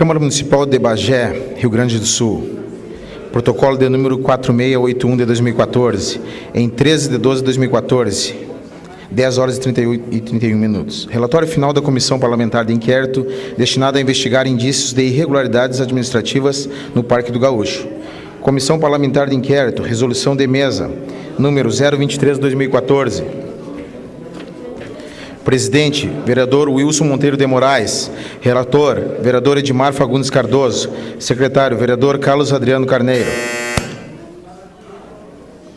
Câmara Municipal de Bagé, Rio Grande do Sul. Protocolo de número 4681 de 2014, em 13 de 12 de 2014, 10 horas e 31 minutos. Relatório final da Comissão Parlamentar de Inquérito, destinado a investigar indícios de irregularidades administrativas no Parque do Gaúcho. Comissão Parlamentar de Inquérito, resolução de mesa, número 023 de 2014. Presidente, vereador Wilson Monteiro de Moraes. Relator, vereador Edmar Fagundes Cardoso. Secretário, vereador Carlos Adriano Carneiro.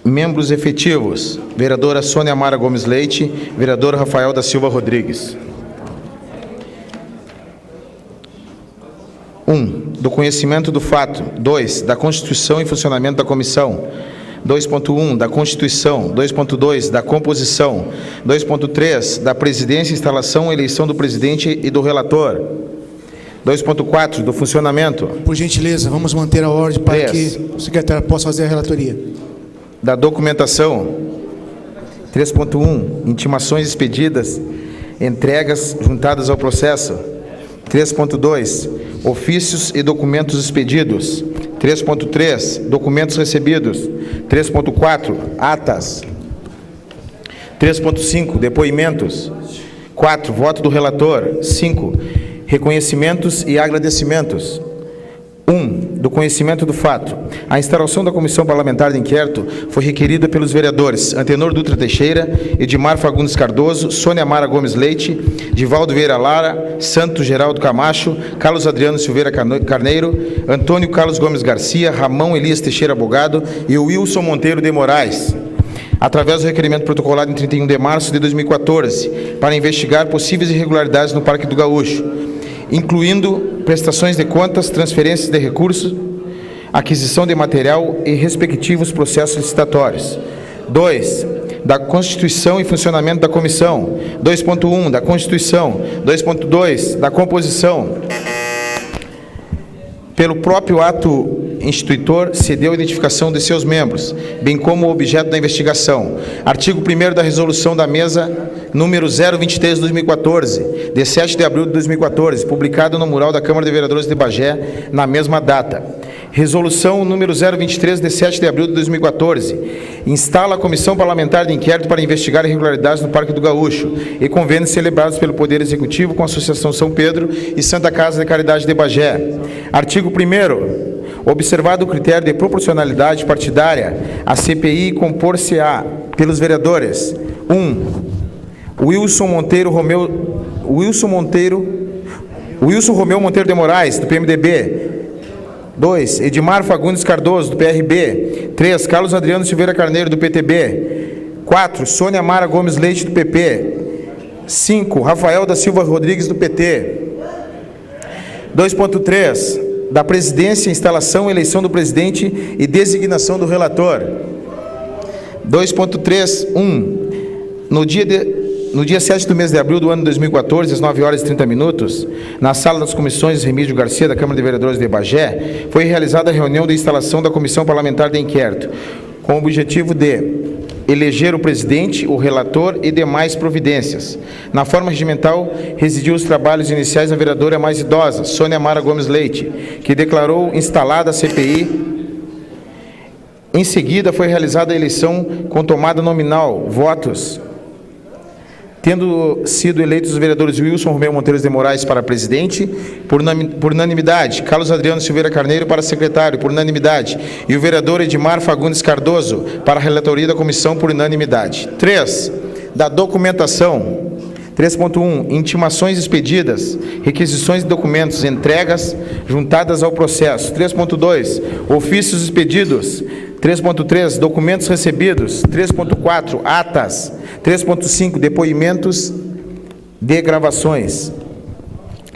Membros efetivos, vereadora Sônia Mara Gomes Leite, vereador Rafael da Silva Rodrigues. 1. Do conhecimento do fato. 2. Da constituição e funcionamento da comissão. 2.1 da Constituição, 2.2 da composição, 2.3 da presidência, instalação e eleição do presidente e do relator, 2.4 do funcionamento. Por gentileza, vamos manter a ordem para que o secretário possa fazer a relatoria. Da documentação, 3.1 intimações expedidas, entregas juntadas ao processo, 3.2 ofícios e documentos expedidos, 3.3 documentos recebidos, 3.4 atas, 3.5 depoimentos, 4 voto do relator, 5 reconhecimentos e agradecimentos. 1. Do conhecimento do fato. A instalação da Comissão Parlamentar de Inquérito foi requerida pelos vereadores Antenor Dutra Teixeira, Edmar Fagundes Cardoso, Sônia Mara Gomes Leite, Divaldo Vieira Lara, Santos Geraldo Camacho, Carlos Adriano Silveira Carneiro, Antônio Carlos Gomes Garcia, Ramão Elias Teixeira Bogado e Wilson Monteiro de Moraes, através do requerimento protocolado em 31 de março de 2014, para investigar possíveis irregularidades no Parque do Gaúcho, incluindo prestações de contas, transferências de recursos, aquisição de material e respectivos processos licitatórios. 2. Da Constituição e funcionamento da comissão. 2.1 da Constituição. 2.2 da composição. Pelo próprio ato instituitor, cedeu a identificação de seus membros, bem como o objeto da investigação. Artigo 1º da resolução da mesa, número 023 de 2014, de 7 de abril de 2014, publicado no mural da Câmara de Vereadores de Bagé, na mesma data. Resolução número 023, de 7 de abril de 2014, instala a Comissão Parlamentar de Inquérito para investigar irregularidades no Parque do Gaúcho e convênios celebrados pelo Poder Executivo com a Associação São Pedro e Santa Casa de Caridade de Bagé. Artigo 1º. Observado o critério de proporcionalidade partidária, a CPI compor-se-á pelos vereadores: 1. Wilson Romeu Monteiro de Moraes, do PMDB. 2. Edmar Fagundes Cardoso, do PRB. 3. Carlos Adriano Silveira Carneiro, do PTB. 4. Sônia Mara Gomes Leite, do PP. 5. Rafael da Silva Rodrigues, do PT. 2.3. Da presidência, instalação e eleição do presidente e designação do relator. 2.3.1. No dia 7 do mês de abril do ano 2014, às 9 horas e 30 minutos, na sala das comissões Remídio Garcia, da Câmara de Vereadores de Bagé, foi realizada a reunião de instalação da Comissão Parlamentar de Inquérito, com o objetivo de eleger o presidente, o relator e demais providências. Na forma regimental, residiu os trabalhos iniciais a vereadora mais idosa, Sônia Mara Gomes Leite, que declarou instalada a CPI. Em seguida, foi realizada a eleição com tomada nominal, votos, tendo sido eleitos os vereadores Wilson Romeu Monteiro de Moraes para presidente, por unanimidade, Carlos Adriano Silveira Carneiro para secretário, por unanimidade, e o vereador Edmar Fagundes Cardoso para a relatoria da comissão, por unanimidade. 3. Da documentação. 3.1. Intimações expedidas, requisições de documentos, entregas juntadas ao processo. 3.2. Ofícios expedidos. 3.3. Documentos recebidos. 3.4. Atas. 3.5. Depoimentos de gravações.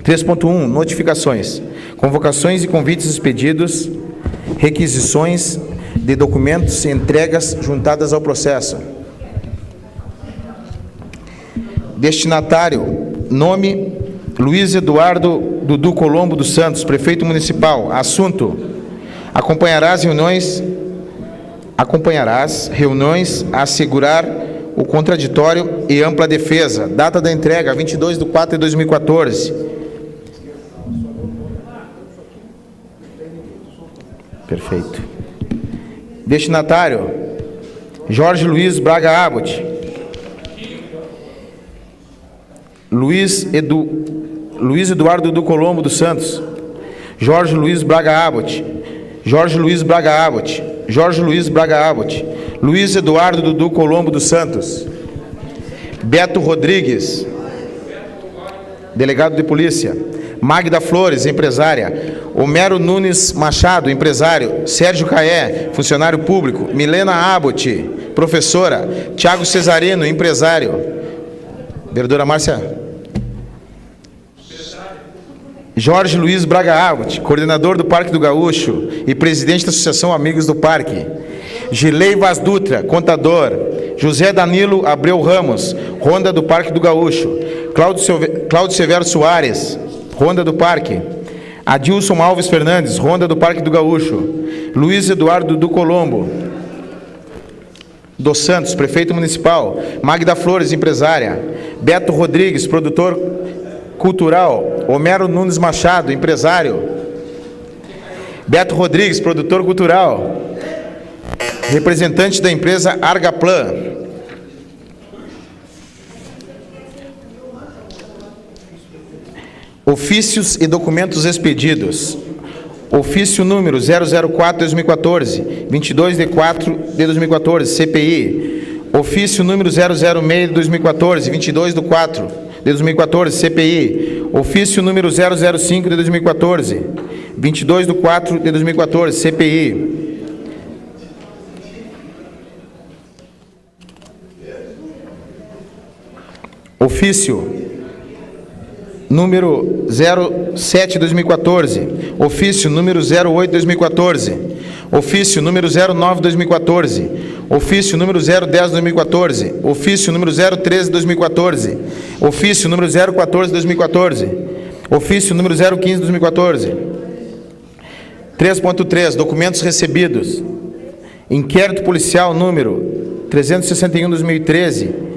3.1. Notificações. Convocações e convites expedidos. Requisições de documentos e entregas juntadas ao processo. Destinatário, nome, Luiz Eduardo Dudu Colombo dos Santos, prefeito municipal. Assunto, acompanharás reuniões a assegurar o contraditório e ampla defesa. Data da entrega, 22 de 4 de 2014. Perfeito. Destinatário: Jorge Luiz Braga Abbott. Luiz Eduardo do Colombo dos Santos. Jorge Luiz Braga Abbott. Jorge Luiz Braga Abbott. Jorge Luiz Braga Abbott. Luiz Eduardo do Colombo dos Santos. Beto Rodrigues, delegado de polícia. Magda Flores, empresária. Homero Nunes Machado, empresário. Sérgio Caé, funcionário público. Milena Abbott, professora. Tiago Cesarino, empresário. Vereadora Márcia. Jorge Luiz Braga Abbott, coordenador do Parque do Gaúcho e presidente da Associação Amigos do Parque. Gilei Vaz Dutra, contador. José Danilo Abreu Ramos, Ronda do Parque do Gaúcho. Cláudio Severo Soares, Ronda do Parque. Adilson Alves Fernandes, Ronda do Parque do Gaúcho. Luiz Eduardo do Colombo dos Santos, prefeito municipal. Magda Flores, empresária. Beto Rodrigues, produtor cultural. Homero Nunes Machado, empresário. Beto Rodrigues, produtor cultural. Representante da empresa Argaplan. Ofícios e documentos expedidos. Ofício número 004/2014, 22/4/2014, CPI. Ofício número 006/2014, 22/4/2014, CPI. Ofício número 005/2014, 22/4/2014, CPI. Ofício número 07/2014, ofício número 08/2014, ofício número 09/2014, ofício número 010/2014, ofício número 013/2014, ofício número 014/2014, ofício número 015/2014. 3.3, documentos recebidos. Inquérito policial número 361/2013,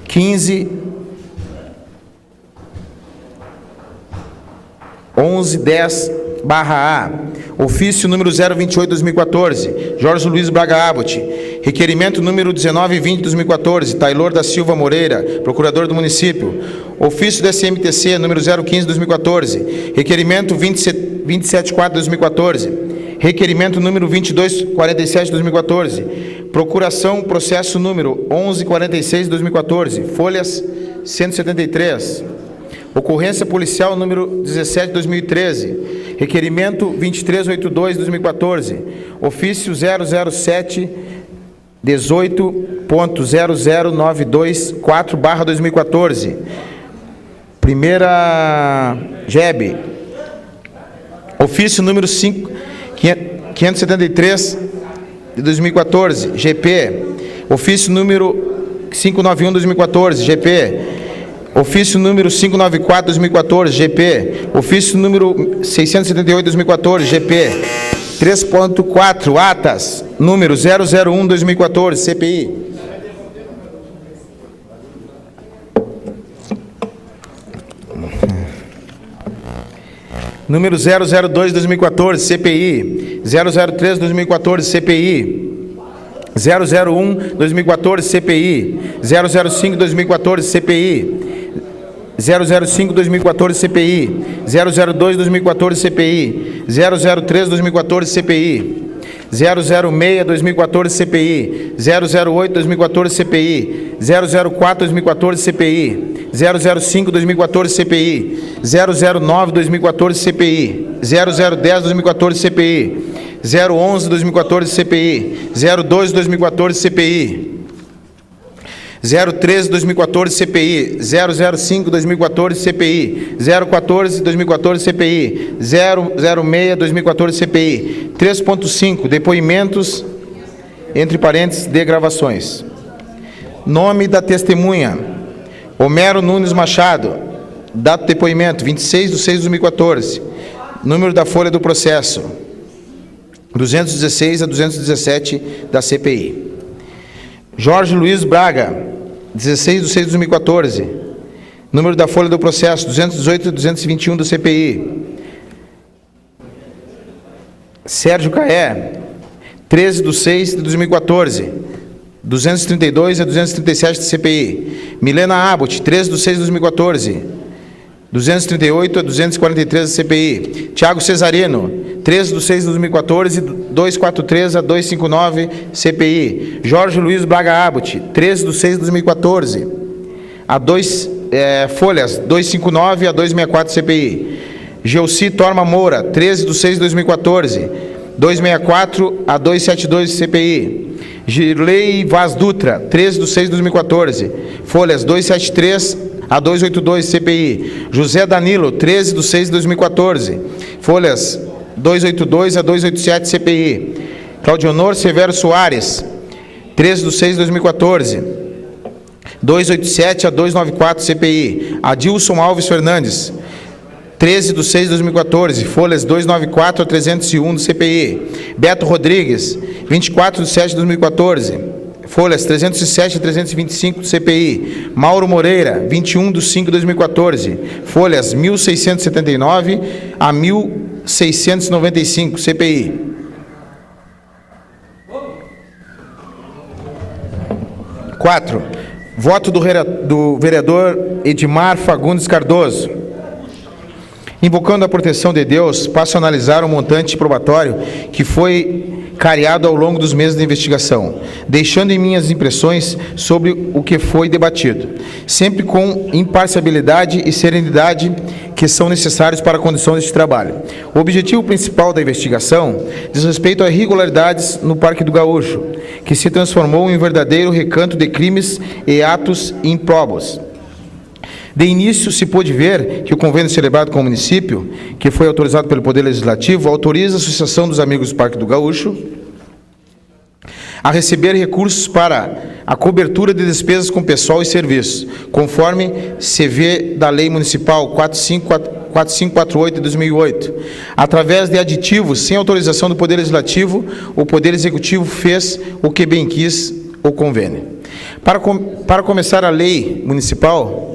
15.11.10/A. Ofício número 028/2014, Jorge Luiz Braga Abbott. Requerimento número 19/20/2014, Taylor da Silva Moreira, procurador do município. Ofício do SMTC número 015/2014. Requerimento 27/4/2014. Requerimento número 2247/2014. Procuração, processo número 1146/2014, folhas 173. Ocorrência policial número 17/2013. Requerimento 2382/2014. Ofício 007/18.00924/2014. Primeira JEB. Ofício número 573 de 2014, GP. Ofício número 591/2014, GP. Ofício número 594/2014, GP. Ofício número 678/2014, GP. 3.4, atas número 001/2014, CPI. Número 002/2014, CPI. 003/2014, CPI. 001/2014, CPI. 005/2014, CPI. 005/2014, CPI. 002/2014, CPI. 003/2014, CPI. 006/2014, CPI. 008/2014, CPI. 004/2014, CPI. 005/2014, CPI. 009/2014, CPI. 0010/2014, CPI. 011/2014, CPI. 02/2014, CPI. 013/2014, CPI. 005/2014, CPI. 014/2014, CPI. 006/2014, CPI. 3.5, depoimentos, entre parênteses, de gravações. Nome da testemunha: Homero Nunes Machado. Data do depoimento: 26/6/2014. Número da folha do processo: 216 a 217 da CPI. Jorge Luiz Braga, 16/6/2014. Número da folha do processo: 218 a 221 do CPI. Sérgio Caé, 13/6/2014, 232 a 237 da CPI. Milena Abbott, 13/6/2014, 238 a 243 da CPI. Tiago Cesarino, 13/6/2014, 243 a 259 CPI. Jorge Luiz Braga Abbott, 13/6/2014, folhas 259 a 264 CPI. Gelci Torma Moura, 13/6/2014, 264 a 272 CPI. Girlei Vaz Dutra, 13/6/2014, folhas 273 a 282 CPI. José Danilo, 13/6/2014, folhas 282 a 287 CPI. Claudionor Severo Soares, 13/6/2014, 287 a 294 CPI. Adilson Alves Fernandes, 13/6/2014, folhas 294 a 301 do CPI. Beto Rodrigues, 24/7/2014, folhas 307 a 325 do CPI. Mauro Moreira, 21/5/2014, folhas 1679 a 1695 CPI. Quatro, voto do vereador Edmar Fagundes Cardoso. Invocando a proteção de Deus, passo a analisar o montante probatório que foi cariado ao longo dos meses de investigação, deixando em minhas impressões sobre o que foi debatido, sempre com imparcialidade e serenidade que são necessários para a condução deste trabalho. O objetivo principal da investigação diz respeito a irregularidades no Parque do Gaúcho, que se transformou em um verdadeiro recanto de crimes e atos improbos. De início, se pôde ver que o convênio celebrado com o município, que foi autorizado pelo Poder Legislativo, autoriza a Associação dos Amigos do Parque do Gaúcho a receber recursos para a cobertura de despesas com pessoal e serviços, conforme se vê da Lei Municipal 4548 de 2008. Através de aditivos sem autorização do Poder Legislativo, o Poder Executivo fez o que bem quis o convênio. Para começar, a Lei Municipal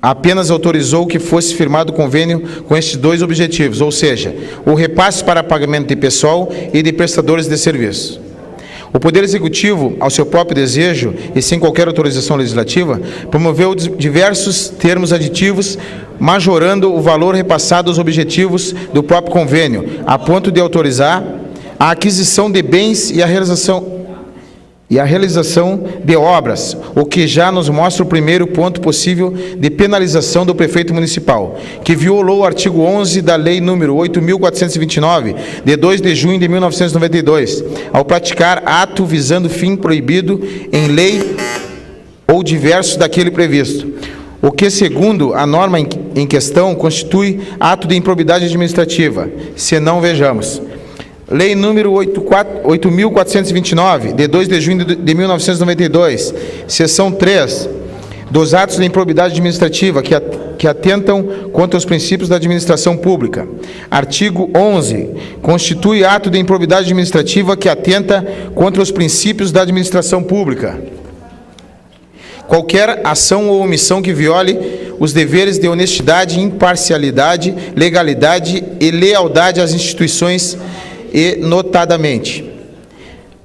apenas autorizou que fosse firmado convênio com estes dois objetivos, ou seja, o repasse para pagamento de pessoal e de prestadores de serviço. O Poder Executivo, ao seu próprio desejo e sem qualquer autorização legislativa, promoveu diversos termos aditivos, majorando o valor repassado aos objetivos do próprio convênio, a ponto de autorizar a aquisição de bens e a realização de obras, o que já nos mostra o primeiro ponto possível de penalização do prefeito municipal, que violou o artigo 11 da Lei número 8.429, de 2 de junho de 1992, ao praticar ato visando fim proibido em lei ou diversos daquele previsto, o que, segundo a norma em questão, constitui ato de improbidade administrativa, se não vejamos. Lei número 8.429, de 2 de junho de 1992, seção 3, dos atos de improbidade administrativa que atentam contra os princípios da administração pública. Artigo 11, constitui ato de improbidade administrativa que atenta contra os princípios da administração pública. Qualquer ação ou omissão que viole os deveres de honestidade, imparcialidade, legalidade e lealdade às instituições e, notadamente,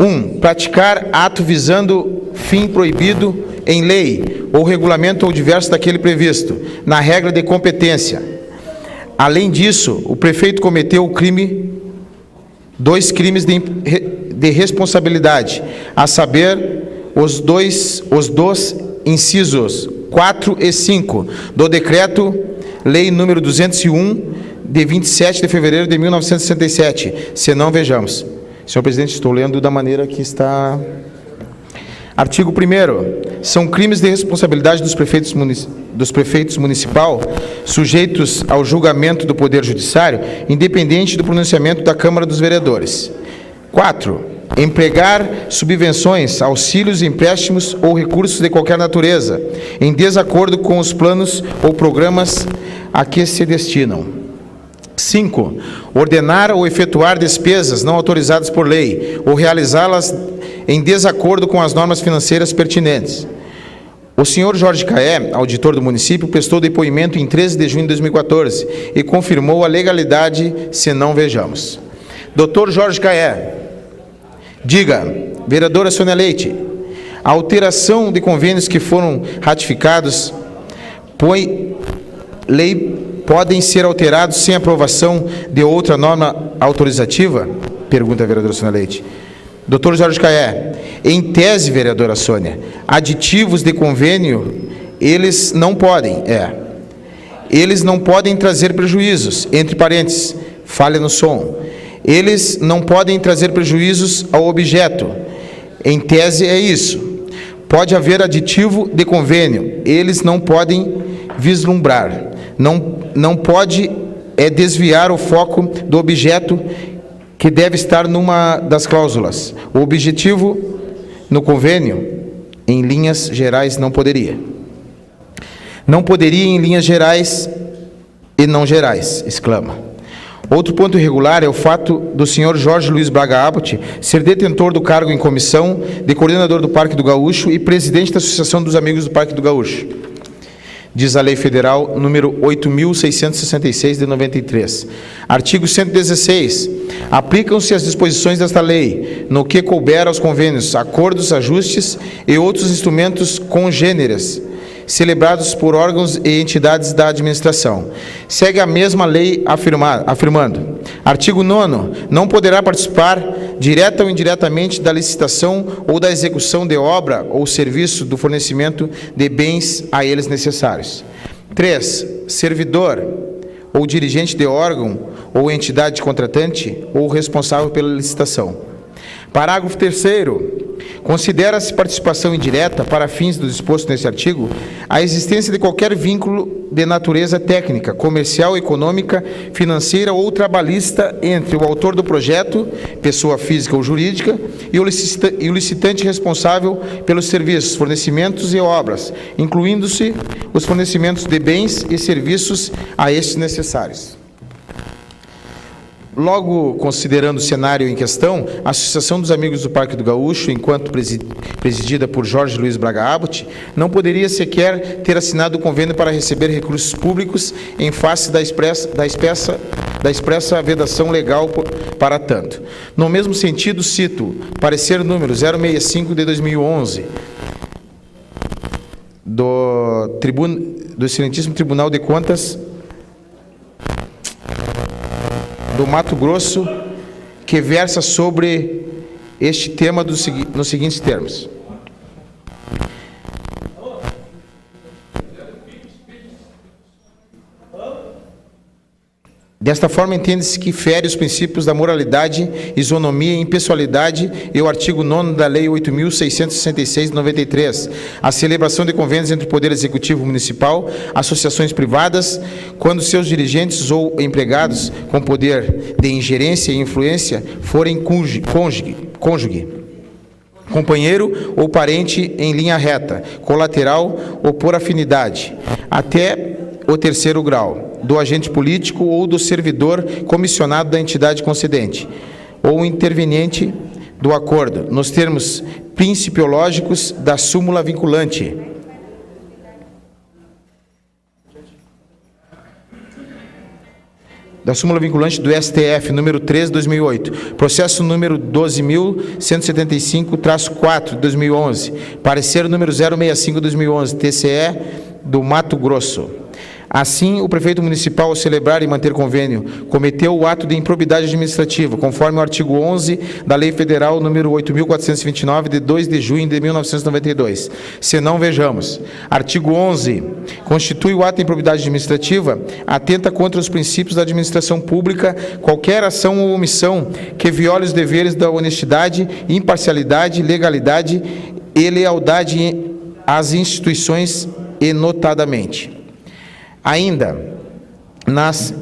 1. Praticar ato visando fim proibido em lei ou regulamento ou diverso daquele previsto, na regra de competência. Além disso, o prefeito cometeu o crime, dois crimes de responsabilidade, a saber, os dos incisos 4 e 5 do Decreto-Lei número 201, de 27 de fevereiro de 1967, se não vejamos. Senhor presidente, estou lendo da maneira que está. Artigo 1º. São crimes de responsabilidade dos prefeitos municipal, sujeitos ao julgamento do Poder Judiciário, independente do pronunciamento da Câmara dos Vereadores. 4. Empregar subvenções, auxílios, empréstimos ou recursos de qualquer natureza, em desacordo com os planos ou programas a que se destinam. 5. Ordenar ou efetuar despesas não autorizadas por lei, ou realizá-las em desacordo com as normas financeiras pertinentes. O senhor Jorge Caé, auditor do município, prestou depoimento em 13 de junho de 2014 e confirmou a legalidade, se não vejamos. Dr. Jorge Caé. Diga, vereadora Sônia Leite, a alteração de convênios que foram ratificados podem ser alterados sem aprovação de outra norma autorizativa? Pergunta a vereadora Sônia Leite. Dr. Jorge Caé, em tese, vereadora Sônia, aditivos de convênio, eles não podem trazer prejuízos, entre parênteses, falha no som. Eles não podem trazer prejuízos ao objeto. Em tese é isso. Pode haver aditivo de convênio, eles não podem vislumbrar. Não pode desviar o foco do objeto que deve estar numa das cláusulas. O objetivo no convênio, em linhas gerais, não poderia. Não poderia em linhas gerais e não gerais, exclama. Outro ponto irregular é o fato do senhor Jorge Luiz Braga Abbott ser detentor do cargo em comissão de coordenador do Parque do Gaúcho e presidente da Associação dos Amigos do Parque do Gaúcho. Diz a Lei Federal número 8.666 de 93. Artigo 116. Aplicam-se as disposições desta lei no que couber aos convênios, acordos, ajustes e outros instrumentos congêneres celebrados por órgãos e entidades da administração. Segue a mesma lei afirmando. Artigo 9º. Não poderá participar, direta ou indiretamente, da licitação ou da execução de obra ou serviço do fornecimento de bens a eles necessários. 3. Servidor ou dirigente de órgão ou entidade contratante ou responsável pela licitação. Parágrafo 3º. Considera-se participação indireta, para fins do disposto neste artigo, a existência de qualquer vínculo de natureza técnica, comercial, econômica, financeira ou trabalhista entre o autor do projeto, pessoa física ou jurídica, e o licitante responsável pelos serviços, fornecimentos e obras, incluindo-se os fornecimentos de bens e serviços a estes necessários. Logo, considerando o cenário em questão, a Associação dos Amigos do Parque do Gaúcho, enquanto presidida por Jorge Luiz Braga Abbott, não poderia sequer ter assinado o convênio para receber recursos públicos em face da expressa vedação legal para tanto. No mesmo sentido, cito parecer número 065 de 2011 do Excelentíssimo Tribunal de Contas do Mato Grosso, que versa sobre este tema nos seguintes termos. Desta forma, entende-se que fere os princípios da moralidade, isonomia e impessoalidade e o artigo 9º da Lei 8.666 de 93, a celebração de convênios entre o Poder Executivo Municipal, associações privadas, quando seus dirigentes ou empregados com poder de ingerência e influência forem cônjuge, companheiro ou parente em linha reta, colateral ou por afinidade, até o 3º grau, do agente político ou do servidor comissionado da entidade concedente, ou interveniente do acordo, nos termos principiológicos da súmula vinculante. Da súmula vinculante do STF, número 3, 2008, processo número 12.175-4, de 2011, parecer número 065, 2011, TCE do Mato Grosso. Assim, o prefeito municipal, ao celebrar e manter convênio, cometeu o ato de improbidade administrativa, conforme o artigo 11 da Lei Federal número 8.429, de 2 de junho de 1992. Se não, vejamos. Artigo 11. Constitui o ato de improbidade administrativa, atenta contra os princípios da administração pública, qualquer ação ou omissão que viole os deveres da honestidade, imparcialidade, legalidade e lealdade às instituições e notadamente. Ainda, nas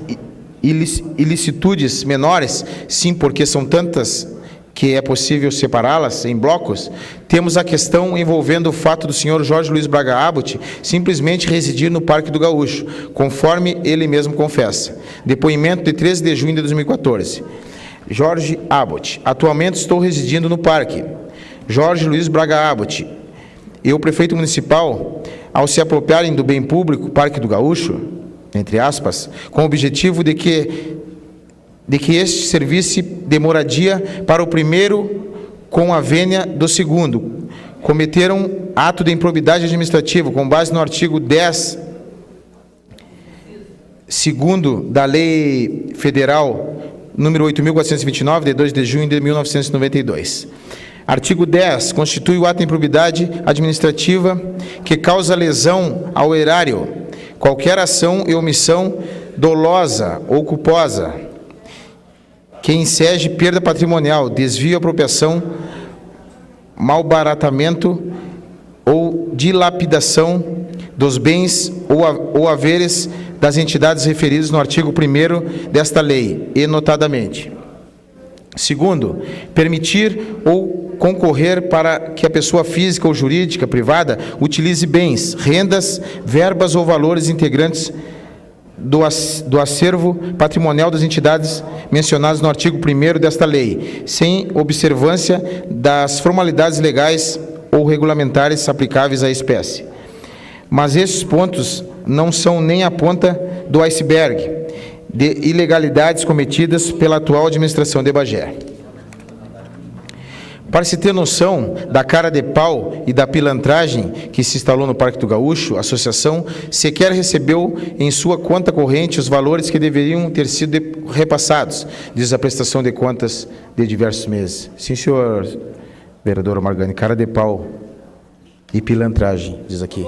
ilicitudes menores, sim, porque são tantas que é possível separá-las em blocos, temos a questão envolvendo o fato do senhor Jorge Luiz Braga Abbott simplesmente residir no Parque do Gaúcho, conforme ele mesmo confessa. Depoimento de 13 de junho de 2014. Jorge Abbott: atualmente estou residindo no parque. Jorge Luiz Braga Abbott e o prefeito municipal, ao se apropriarem do bem público, Parque do Gaúcho, entre aspas, com o objetivo de que de que este servisse de moradia para o primeiro com a vênia do segundo, cometeram ato de improbidade administrativa com base no artigo 10, segundo da Lei Federal número 8.429, de 2 de junho de 1992. Artigo 10. Constitui o ato de improbidade administrativa que causa lesão ao erário, qualquer ação e omissão dolosa ou culposa, que enseje perda patrimonial, desvio, apropriação, malbaratamento ou dilapidação dos bens ou haveres das entidades referidas no artigo 1º desta lei, e notadamente. Segundo, permitir ou concorrer para que a pessoa física ou jurídica privada utilize bens, rendas, verbas ou valores integrantes do acervo patrimonial das entidades mencionadas no artigo 1º desta lei, sem observância das formalidades legais ou regulamentares aplicáveis à espécie. Mas esses pontos não são nem a ponta do iceberg de ilegalidades cometidas pela atual administração de Bagé. Para se ter noção da cara de pau e da pilantragem que se instalou no Parque do Gaúcho, a associação sequer recebeu em sua conta corrente os valores que deveriam ter sido repassados, diz a prestação de contas de diversos meses. Sim, senhor vereador Margani, cara de pau e pilantragem, diz aqui.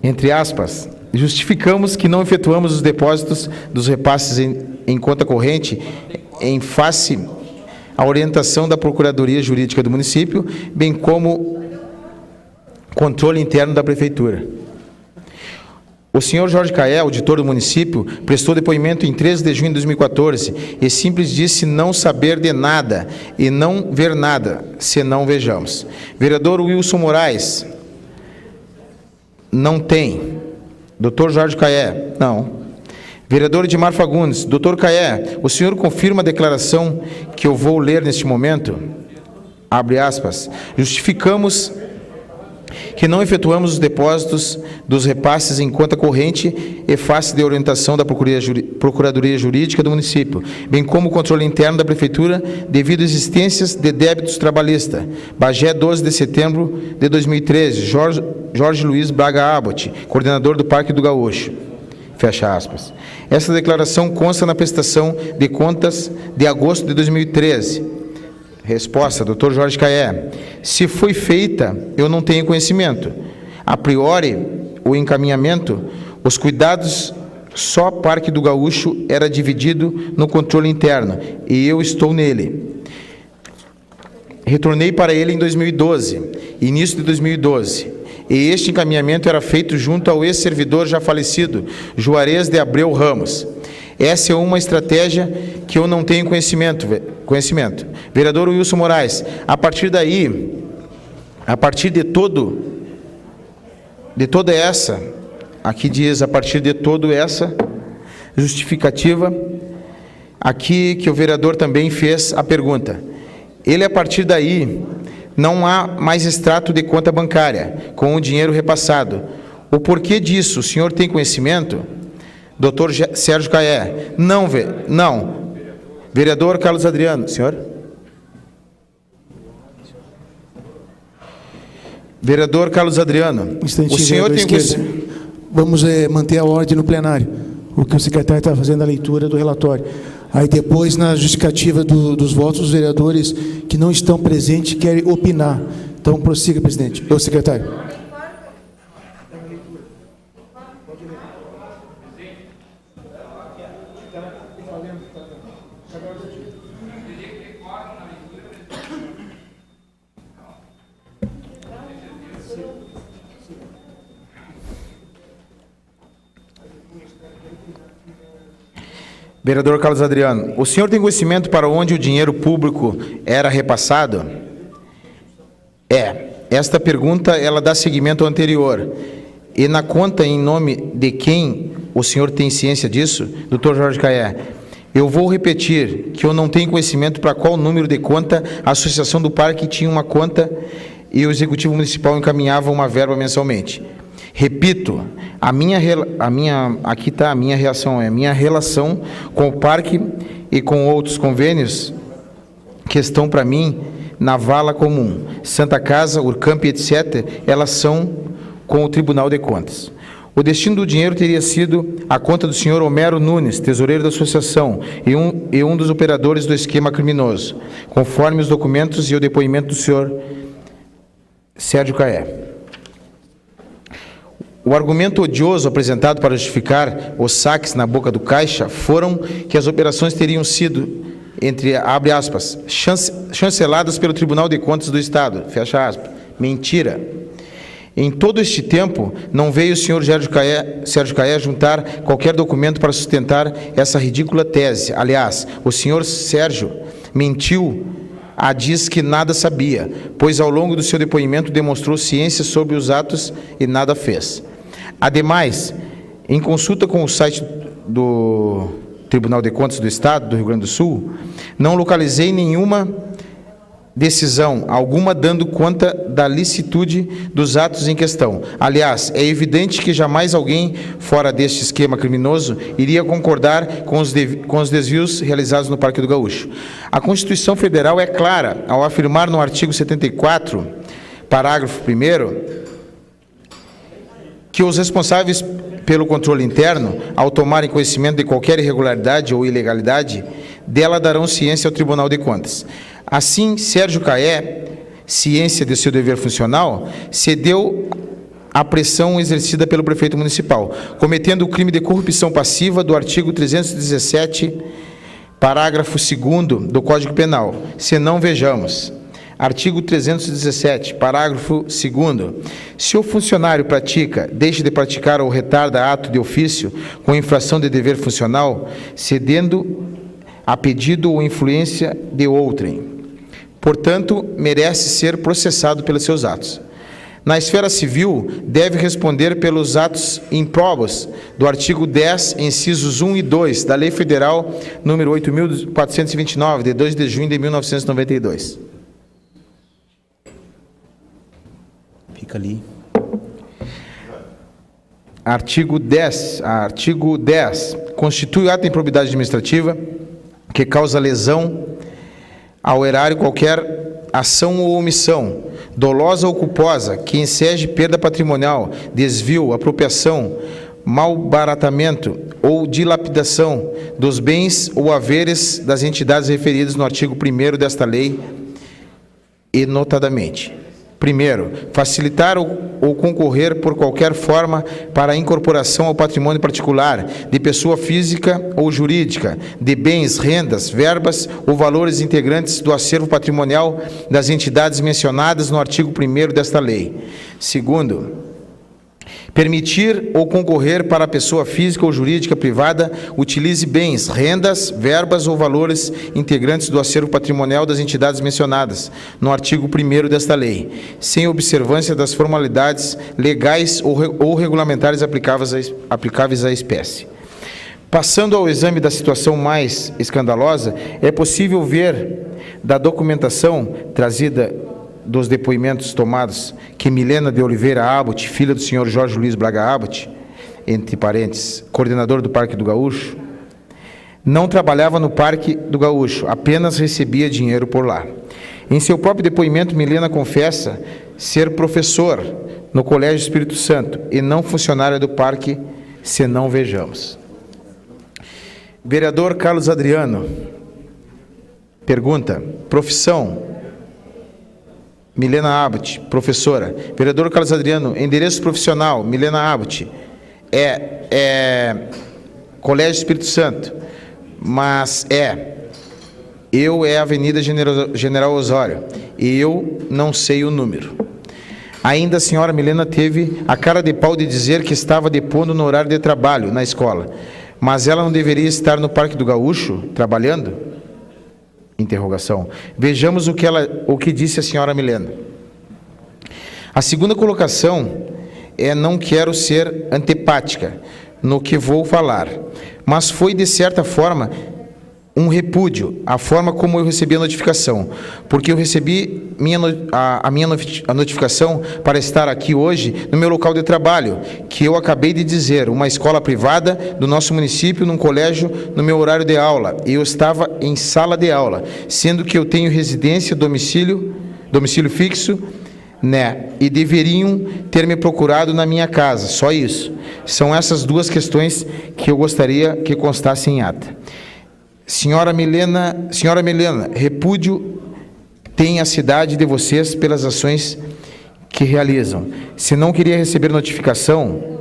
Entre aspas, justificamos que não efetuamos os depósitos dos repasses em conta corrente em face à orientação da Procuradoria Jurídica do município, bem como controle interno da Prefeitura. O senhor Jorge Caé, auditor do município, prestou depoimento em 13 de junho de 2014 e simples disse não saber de nada e não ver nada, se não vejamos. Vereador Wilson Moraes, não tem. Doutor Jorge Caé, não. Vereador Edmar Fagundes, doutor Caé, o senhor confirma a declaração que eu vou ler neste momento? Abre aspas. Justificamos que não efetuamos os depósitos dos repasses em conta corrente e face de orientação da Procuradoria Jurídica do município, bem como o controle interno da Prefeitura, devido a existências de débitos trabalhistas. Bagé, 12 de setembro de 2013, Jorge Luiz Braga Abbott, coordenador do Parque do Gaúcho. Fecha aspas. Essa declaração consta na prestação de contas de agosto de 2013. Resposta, doutor Jorge Caé. Se foi feita, eu não tenho conhecimento. A priori, o encaminhamento, os cuidados, só Parque do Gaúcho era dividido no controle interno, e eu estou nele. Retornei para ele em 2012, início de 2012. E este encaminhamento era feito junto ao ex-servidor já falecido, Juarez de Abreu Ramos. Essa é uma estratégia que eu não tenho conhecimento. Vereador Wilson Moraes, a partir daí, a partir de toda essa, aqui diz, a partir de toda essa justificativa, aqui que o vereador também fez a pergunta. Ele, a partir daí, não há mais extrato de conta bancária com o dinheiro repassado. O porquê disso, o senhor tem conhecimento? Doutor Sérgio Caé. Não. Vereador Carlos Adriano. Senhor? Vereador Carlos Adriano. O senhor tem conhecimento? Vamos manter a ordem no plenário. O que o secretário está fazendo a leitura do relatório. Aí depois, na justificativa dos votos, os vereadores que não estão presentes querem opinar. Então, prossiga, presidente. Ô, secretário. Vereador Carlos Adriano, o senhor tem conhecimento para onde o dinheiro público era repassado? Esta pergunta, ela dá seguimento ao anterior. E na conta em nome de quem o senhor tem ciência disso? Doutor Jorge Caé, eu vou repetir que eu não tenho conhecimento para qual número de conta a Associação do Parque tinha uma conta e o Executivo Municipal encaminhava uma verba mensalmente. Repito, Aqui está a minha reação, é a minha relação com o parque e com outros convênios que estão para mim na vala comum. Santa Casa, Urcamp, etc., elas são com o Tribunal de Contas. O destino do dinheiro teria sido a conta do senhor Homero Nunes, tesoureiro da associação, e um dos operadores do esquema criminoso, conforme os documentos e o depoimento do senhor Sérgio Caé. O argumento odioso apresentado para justificar os saques na boca do caixa foram que as operações teriam sido, abre aspas, chanceladas pelo Tribunal de Contas do Estado, fecha aspas. Mentira. Em todo este tempo, não veio o senhor Sérgio Caé juntar qualquer documento para sustentar essa ridícula tese. Aliás, o senhor Sérgio mentiu diz que nada sabia, pois ao longo do seu depoimento demonstrou ciência sobre os atos e nada fez. Ademais, em consulta com o site do Tribunal de Contas do Estado do Rio Grande do Sul, não localizei nenhuma decisão alguma dando conta da licitude dos atos em questão. Aliás, é evidente que jamais alguém fora deste esquema criminoso iria concordar com os desvios realizados no Parque do Gaúcho. A Constituição Federal é clara ao afirmar no artigo 74, parágrafo 1º, que os responsáveis pelo controle interno, ao tomarem conhecimento de qualquer irregularidade ou ilegalidade, dela darão ciência ao Tribunal de Contas. Assim, Sérgio Caé, ciência de seu dever funcional, cedeu à pressão exercida pelo prefeito municipal, cometendo o crime de corrupção passiva do artigo 317, parágrafo 2º do Código Penal. Se não, vejamos. Artigo 317, parágrafo 2º. Se o funcionário deixa de praticar ou retarda ato de ofício com infração de dever funcional, cedendo a pedido ou influência de outrem, portanto, merece ser processado pelos seus atos. Na esfera civil, deve responder pelos atos improbos do artigo 10, incisos 1 e 2 da Lei Federal número 8.429, de 2 de junho de 1992. Fica ali. Artigo 10. Constitui ato de improbidade administrativa que causa lesão ao erário qualquer ação ou omissão, dolosa ou culposa, que enseje perda patrimonial, desvio, apropriação, malbaratamento ou dilapidação dos bens ou haveres das entidades referidas no artigo 1º desta lei, e notadamente: primeiro, facilitar ou concorrer por qualquer forma para a incorporação ao patrimônio particular, de pessoa física ou jurídica, de bens, rendas, verbas ou valores integrantes do acervo patrimonial das entidades mencionadas no artigo 1º desta lei. Segundo, permitir ou concorrer para a pessoa física ou jurídica privada utilize bens, rendas, verbas ou valores integrantes do acervo patrimonial das entidades mencionadas no artigo 1º desta lei, sem observância das formalidades legais ou regulamentares aplicáveis à espécie. Passando ao exame da situação mais escandalosa, é possível ver da documentação trazida dos depoimentos tomados que Milena de Oliveira Abbott, filha do senhor Jorge Luiz Braga Abbott, entre parênteses, coordenador do Parque do Gaúcho, não trabalhava no Parque do Gaúcho, apenas recebia dinheiro por lá. Em seu próprio depoimento, Milena confessa ser professor no Colégio Espírito Santo e não funcionária do Parque, se não vejamos. Vereador Carlos Adriano pergunta: profissão Milena Abbott, professora. Vereador Carlos Adriano, endereço profissional, Milena Abbott, Colégio Espírito Santo, mas eu é Avenida General Osório, e eu não sei o número. Ainda a senhora Milena teve a cara de pau de dizer que estava depondo no horário de trabalho na escola, mas ela não deveria estar no Parque do Gaúcho, trabalhando? Interrogação. Vejamos o que disse a senhora Milena. A segunda colocação não quero ser antipática no que vou falar, mas foi de certa forma um repúdio à forma como eu recebi a notificação, porque eu recebi a notificação para estar aqui hoje no meu local de trabalho, que eu acabei de dizer, uma escola privada do nosso município, num colégio, no meu horário de aula, e eu estava em sala de aula, sendo que eu tenho residência, domicílio fixo, né, e deveriam ter me procurado na minha casa, só isso. São essas duas questões que eu gostaria que constassem em ata. Senhora Milena, repúdio tem a cidade de vocês pelas ações que realizam. Se não queria receber notificação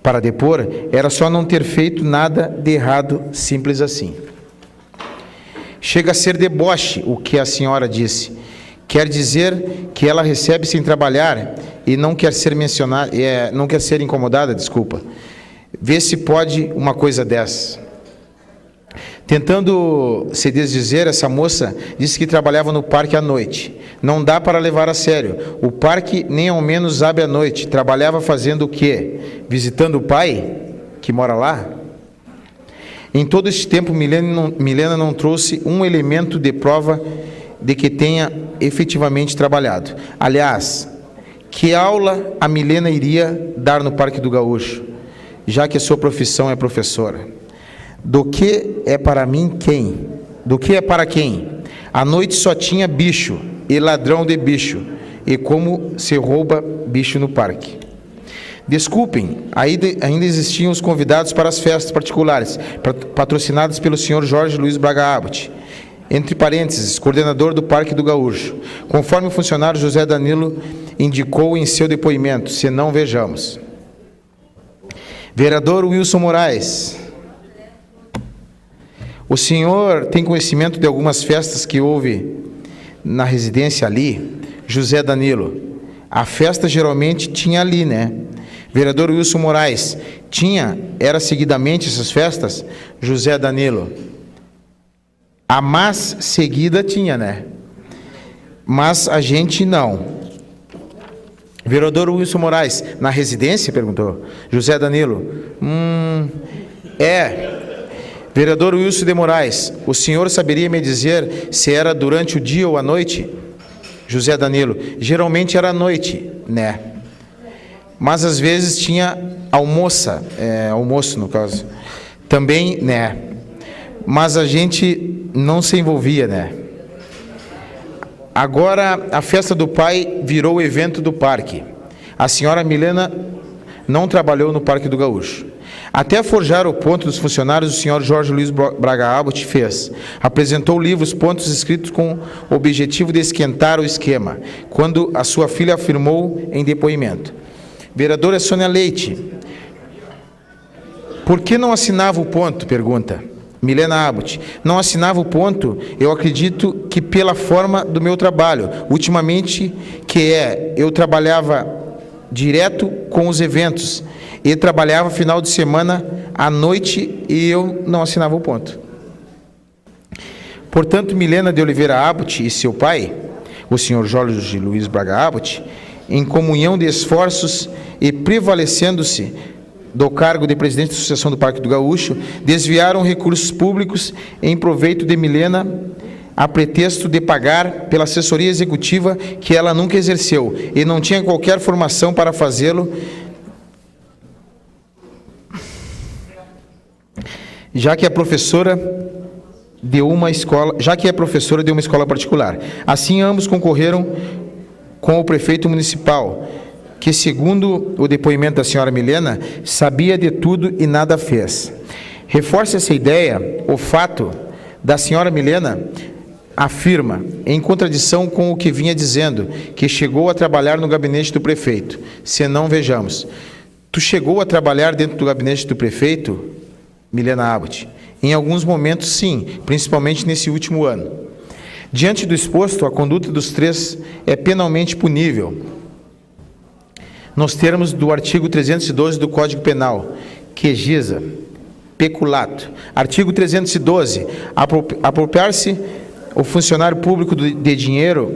para depor, era só não ter feito nada de errado, simples assim. Chega a ser deboche o que a senhora disse. Quer dizer que ela recebe sem trabalhar e não quer ser não quer ser incomodada, desculpa. Vê se pode uma coisa dessa. Tentando se desdizer, essa moça disse que trabalhava no parque à noite. Não dá para levar a sério. O parque nem ao menos abre à noite. Trabalhava fazendo o quê? Visitando o pai, que mora lá? Em todo esse tempo, Milena não trouxe um elemento de prova de que tenha efetivamente trabalhado. Aliás, que aula a Milena iria dar no Parque do Gaúcho, já que a sua profissão é professora? Do que é para mim quem? Do que é para quem? À noite só tinha bicho e ladrão de bicho. E como se rouba bicho no parque? Desculpem, ainda existiam os convidados para as festas particulares, patrocinadas pelo senhor Jorge Luiz Braga Abbott, entre parênteses, coordenador do Parque do Gaúcho, conforme o funcionário José Danilo indicou em seu depoimento, se não vejamos. Vereador Wilson Moraes, o senhor tem conhecimento de algumas festas que houve na residência ali? José Danilo, a festa geralmente tinha ali, né? Vereador Wilson Moraes, era seguidamente essas festas? José Danilo, a mais seguida tinha, né? Mas a gente não. Vereador Wilson Moraes, na residência, perguntou. José Danilo, Vereador Wilson de Moraes, o senhor saberia me dizer se era durante o dia ou à noite? José Danilo, geralmente era à noite, né? Mas às vezes tinha almoço no caso, também, né? Mas a gente não se envolvia, né? Agora a festa do pai virou o evento do parque. A senhora Milena não trabalhou no Parque do Gaúcho. Até forjar o ponto dos funcionários, o senhor Jorge Luiz Braga Abbott fez. Apresentou livros, pontos escritos com o objetivo de esquentar o esquema, quando a sua filha afirmou em depoimento. Vereadora Sônia Leite, por que não assinava o ponto? Pergunta. Milena Abbott, não assinava o ponto, eu acredito que pela forma do meu trabalho. Ultimamente, eu trabalhava direto com os eventos, e trabalhava final de semana à noite e eu não assinava o ponto. Portanto, Milena de Oliveira Abbott e seu pai, o senhor Jorge Luiz Braga Abbott, em comunhão de esforços e prevalecendo-se do cargo de presidente da Associação do Parque do Gaúcho, desviaram recursos públicos em proveito de Milena, a pretexto de pagar pela assessoria executiva que ela nunca exerceu e não tinha qualquer formação para fazê-lo, já que é professora de uma escola particular. Assim, ambos concorreram com o prefeito municipal, que, segundo o depoimento da senhora Milena, sabia de tudo e nada fez. Reforça essa ideia o fato da senhora Milena afirma, em contradição com o que vinha dizendo, que chegou a trabalhar no gabinete do prefeito. Se não, vejamos. Tu chegou a trabalhar dentro do gabinete do prefeito, Milena Abbott? Em alguns momentos, sim, principalmente nesse último ano. Diante do exposto, a conduta dos três é penalmente punível, nos termos do artigo 312 do Código Penal, que giza peculato. Artigo 312, apropriar-se o funcionário público de dinheiro,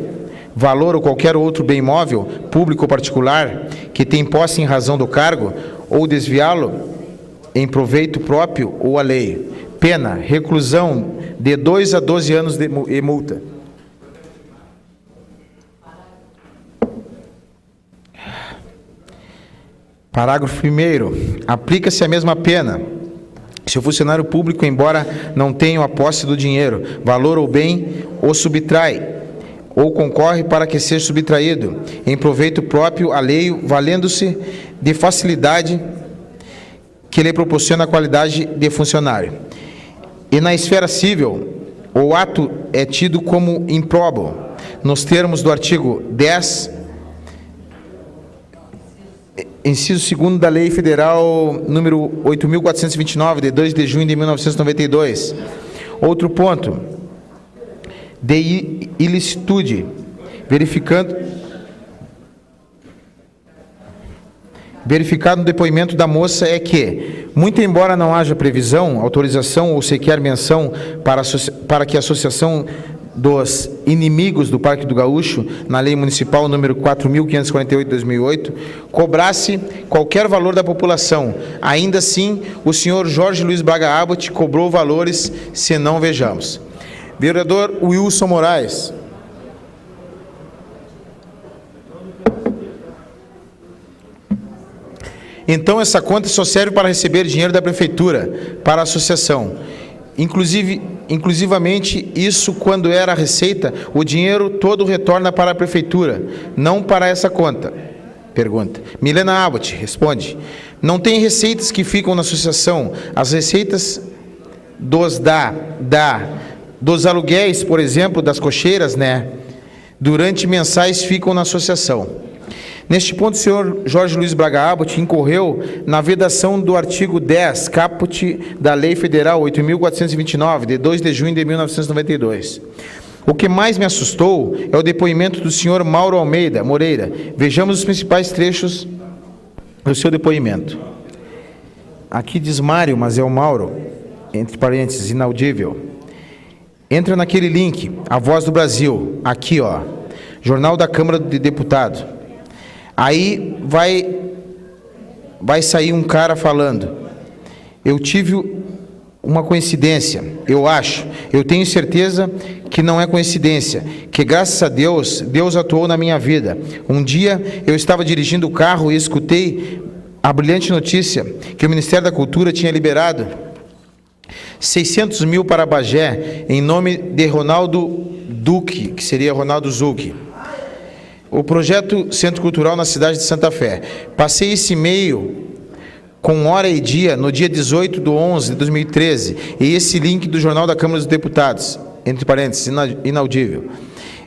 valor ou qualquer outro bem imóvel, público ou particular, que tem posse em razão do cargo, ou desviá-lo em proveito próprio ou alheio. Pena, reclusão de 2 a 12 anos e multa. Parágrafo 1º. Aplica-se a mesma pena se o funcionário público, embora não tenha a posse do dinheiro, valor ou bem, o subtrai ou concorre para que seja subtraído em proveito próprio alheio, valendo-se de facilidade que lhe proporciona a qualidade de funcionário. E na esfera civil, o ato é tido como improbo, nos termos do artigo 10, inciso 2º da Lei Federal número 8.429, de 2 de junho de 1992. Outro ponto, de ilicitude, verificado no depoimento da moça é que, muito embora não haja previsão, autorização ou sequer menção para que a Associação dos Inimigos do Parque do Gaúcho, na Lei Municipal número 4.548 de 2008, cobrasse qualquer valor da população, ainda assim, o senhor Jorge Luiz Braga Abbott cobrou valores, se não vejamos. Vereador Wilson Moraes. Então, essa conta só serve para receber dinheiro da prefeitura, para a associação. Inclusivamente, isso quando era a receita, o dinheiro todo retorna para a prefeitura, não para essa conta. Pergunta. Milena Abbott responde. Não tem receitas que ficam na associação. As receitas dos aluguéis, por exemplo, das cocheiras, durante mensais ficam na associação. Neste ponto, o senhor Jorge Luiz Braga Abbott incorreu na vedação do artigo 10, caput da Lei Federal 8.429, de 2 de junho de 1992. O que mais me assustou é o depoimento do senhor Mauro Almeida Moreira. Vejamos os principais trechos do seu depoimento. Aqui diz Mário, mas é o Mauro, entre parênteses, inaudível. Entra naquele link, A Voz do Brasil, aqui, Jornal da Câmara de Deputados. Aí vai sair um cara falando, eu tive uma coincidência, eu tenho certeza que não é coincidência, que graças a Deus, Deus atuou na minha vida. Um dia eu estava dirigindo o carro e escutei a brilhante notícia que o Ministério da Cultura tinha liberado 600 mil para Bagé, em nome de Ronaldo Duque, que seria Ronaldo Zucchi. O projeto Centro Cultural na cidade de Santa Fé. Passei esse e-mail com hora e dia no dia 18/11/2013 e esse link do Jornal da Câmara dos Deputados, entre parênteses, inaudível.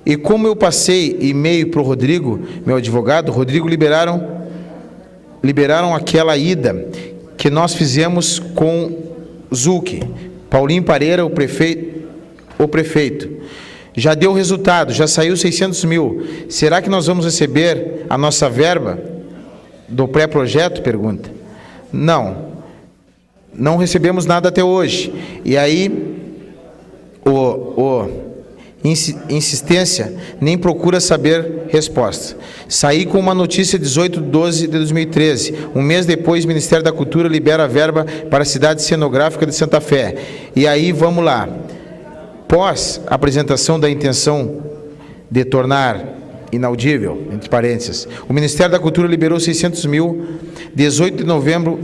E como eu passei e-mail para o Rodrigo, meu advogado, Rodrigo liberaram aquela ida que nós fizemos com Zucchi, Paulinho Pareira, o prefeito. Já deu resultado, já saiu 600 mil. Será que nós vamos receber a nossa verba do pré-projeto? Pergunta. Não recebemos nada até hoje. E aí, insistência nem procura saber resposta. Saí com uma notícia 18/12/2013. Um mês depois, o Ministério da Cultura libera a verba para a cidade cenográfica de Santa Fé. E aí, vamos lá. Pós apresentação da intenção de tornar inaudível, entre parênteses, o Ministério da Cultura liberou 600 mil, 18 de novembro,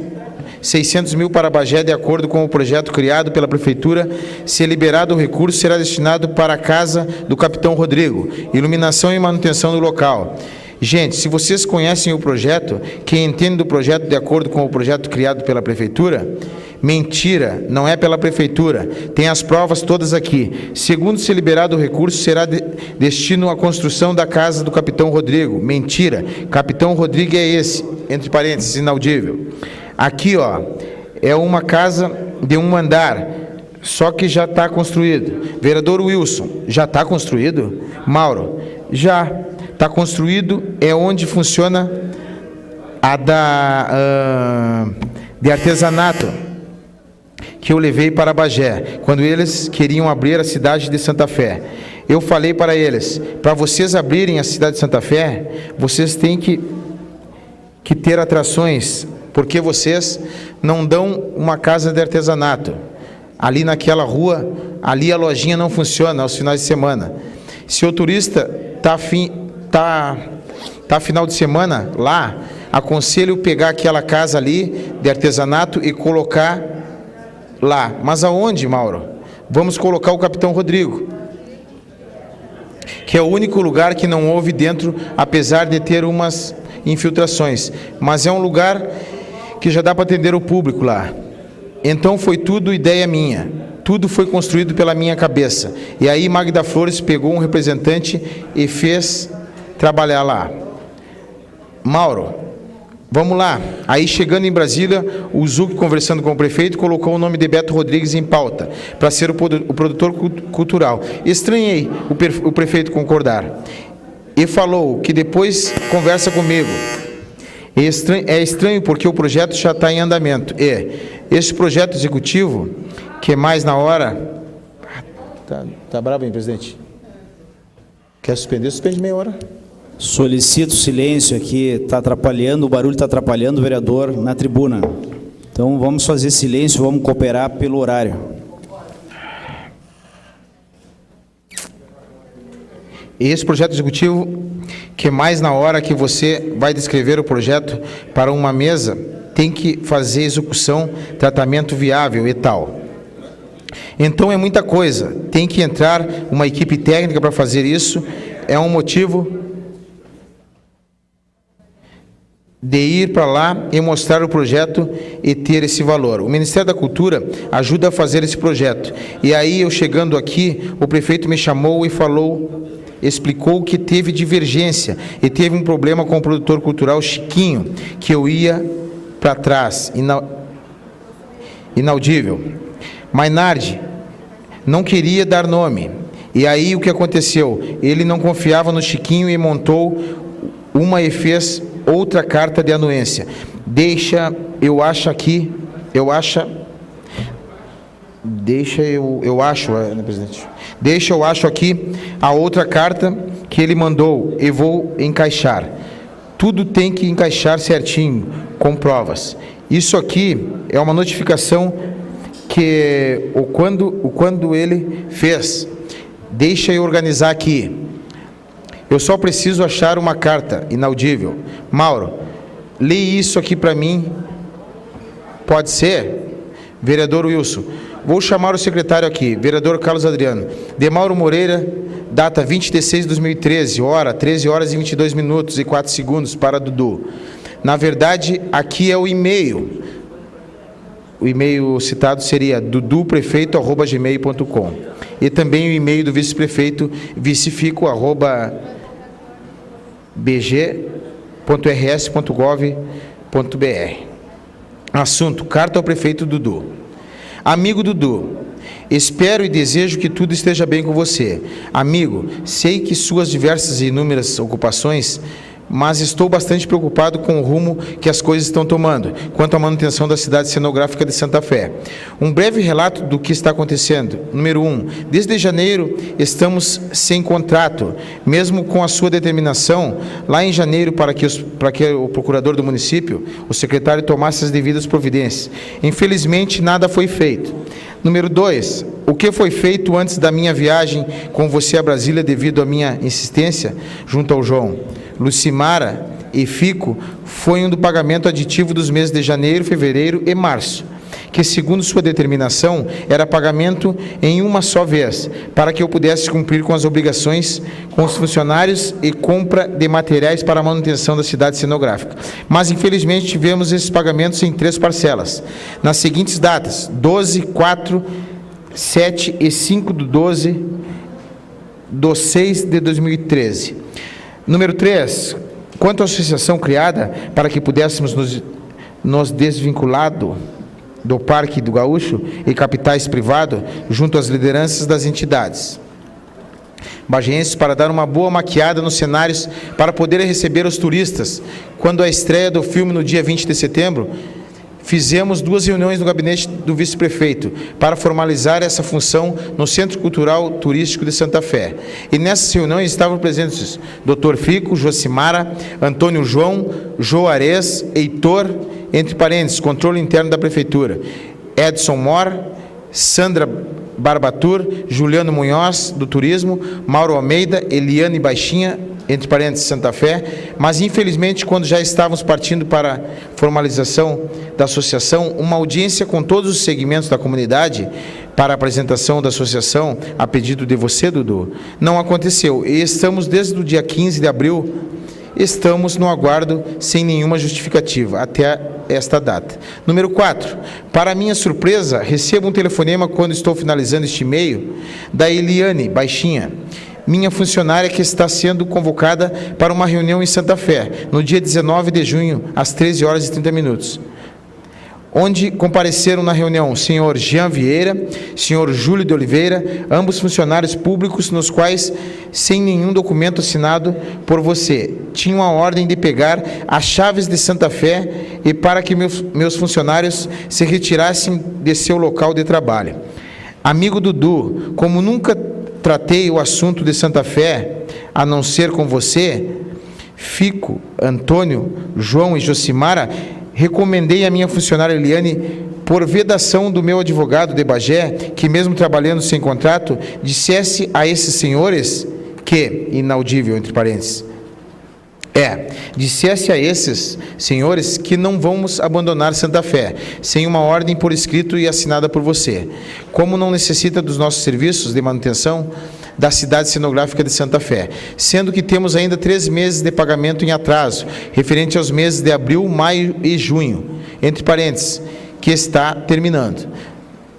600 mil para Bagé, de acordo com o projeto criado pela Prefeitura. Se liberado o recurso, será destinado para a casa do Capitão Rodrigo, iluminação e manutenção do local. Gente, se vocês conhecem o projeto, quem entende do projeto de acordo com o projeto criado pela Prefeitura, mentira, não é pela Prefeitura, tem as provas todas aqui. Segundo, se liberado o recurso, será destino à construção da casa do Capitão Rodrigo. Mentira, Capitão Rodrigo é esse, entre parênteses, inaudível. Aqui, é uma casa de um andar, só que já está construído. Vereador Wilson, já está construído? Mauro, já está construído, é onde funciona a de artesanato, que eu levei para Bagé, quando eles queriam abrir a cidade de Santa Fé. Eu falei para eles, para vocês abrirem a cidade de Santa Fé, vocês têm que ter atrações, porque vocês não dão uma casa de artesanato. ali naquela rua, ali a lojinha não funciona aos finais de semana. Se o turista tá final de semana lá, aconselho pegar aquela casa ali de artesanato e colocar lá. Mas aonde, Mauro? Vamos colocar o Capitão Rodrigo, que é o único lugar que não houve dentro, apesar de ter umas infiltrações. Mas é um lugar que já dá para atender o público lá. Então foi tudo ideia minha. Tudo foi construído pela minha cabeça. E aí Magda Flores pegou um representante e fez trabalhar lá. Mauro, vamos lá. Aí chegando em Brasília, o Zuc, conversando com o prefeito, colocou o nome de Beto Rodrigues em pauta, para ser o produtor cultural. Estranhei o prefeito concordar. E falou que depois conversa comigo. É estranho porque o projeto já está em andamento. Esse projeto executivo, que é mais na hora... Tá bravo, hein, presidente? Quer suspender? Suspende meia hora. Solicito silêncio aqui, está atrapalhando, o barulho está atrapalhando o vereador na tribuna. Então vamos fazer silêncio, vamos cooperar pelo horário. Esse projeto executivo, que é mais na hora que você vai descrever o projeto para uma mesa, tem que fazer execução, tratamento viável e tal. Então é muita coisa, tem que entrar uma equipe técnica para fazer isso, é um motivo de ir para lá e mostrar o projeto e ter esse valor. O Ministério da Cultura ajuda a fazer esse projeto. E aí, eu chegando aqui, o prefeito me chamou e falou, explicou que teve divergência e teve um problema com o produtor cultural Chiquinho, que eu ia para trás, inaudível. Mainardi não queria dar nome. E aí, o que aconteceu? Ele não confiava no Chiquinho e montou uma e fez outra carta de anuência. Eu acho, né, presidente? Eu acho aqui a outra carta que ele mandou e vou encaixar. Tudo tem que encaixar certinho, com provas. Isso aqui é uma notificação que quando ele fez. Deixa eu organizar aqui. Eu só preciso achar uma carta inaudível. Mauro, lê isso aqui para mim. Pode ser? Vereador Wilson. Vou chamar o secretário aqui. Vereador Carlos Adriano. De Mauro Moreira, data 20 de 6 de 2013, hora 13 horas e 22 minutos e 4 segundos para Dudu. Na verdade, aqui é o e-mail. O e-mail citado seria duduprefeito@gmail.com. E também o e-mail do vice-prefeito, bg.rs.gov.br. Assunto: carta ao prefeito Dudu. Amigo Dudu, espero e desejo que tudo esteja bem com você. Amigo, sei que suas diversas e inúmeras ocupações, mas estou bastante preocupado com o rumo que as coisas estão tomando, quanto à manutenção da cidade cenográfica de Santa Fé. Um breve relato do que está acontecendo. Número 1. Desde janeiro estamos sem contrato, mesmo com a sua determinação, lá em janeiro, para que o procurador do município, o secretário, tomasse as devidas providências. Infelizmente, nada foi feito. Número 2. O que foi feito antes da minha viagem com você a Brasília devido à minha insistência junto ao João Lucimara e Fico foi um do pagamento aditivo dos meses de janeiro, fevereiro e março, que, segundo sua determinação, era pagamento em uma só vez, para que eu pudesse cumprir com as obrigações com os funcionários e compra de materiais para a manutenção da cidade cenográfica. Mas, infelizmente, tivemos esses pagamentos em 3 parcelas, nas seguintes datas: 12, 4, 7 e 5 de 12 de 6 de 2013. Número 3. Quanto à associação criada para que pudéssemos nos desvinculado do Parque do Gaúcho e capitais privados junto às lideranças das entidades bagienses para dar uma boa maquiada nos cenários para poder receber os turistas. Quando a estreia do filme no dia 20 de setembro, fizemos 2 reuniões no gabinete do vice-prefeito para formalizar essa função no Centro Cultural Turístico de Santa Fé. E nessas reuniões estavam presentes Dr. Fico, Josimara, Antônio João, Joarez, Heitor, entre parênteses, controle interno da prefeitura, Edson Mor, Sandra Barbatur, Juliano Munhoz, do Turismo, Mauro Almeida, Eliane Baixinha, entre parênteses, Santa Fé, mas infelizmente, quando já estávamos partindo para a formalização da associação, uma audiência com todos os segmentos da comunidade para a apresentação da associação, a pedido de você, Dudu, não aconteceu. E estamos desde o dia 15 de abril, estamos no aguardo sem nenhuma justificativa, até esta data. Número 4, para minha surpresa, recebo um telefonema quando estou finalizando este e-mail, da Eliane Baixinha, minha funcionária, que está sendo convocada para uma reunião em Santa Fé, no dia 19 de junho, às 13 horas e 30 minutos. Onde compareceram na reunião o senhor Jean Vieira, senhor Júlio de Oliveira, ambos funcionários públicos, nos quais, sem nenhum documento assinado por você, tinham a ordem de pegar as chaves de Santa Fé e para que meus funcionários se retirassem de seu local de trabalho. Amigo Dudu, como nunca tratei o assunto de Santa Fé, a não ser com você, Fico, Antônio, João e Josimara, recomendei a minha funcionária Eliane, por vedação do meu advogado de Bagé, que mesmo trabalhando sem contrato, dissesse a esses senhores que, inaudível, entre parênteses, dissesse a esses senhores que não vamos abandonar Santa Fé, sem uma ordem por escrito e assinada por você. Como não necessita dos nossos serviços de manutenção da cidade cenográfica de Santa Fé, sendo que temos ainda 3 meses de pagamento em atraso, referente aos meses de abril, maio e junho, entre parênteses, que está terminando.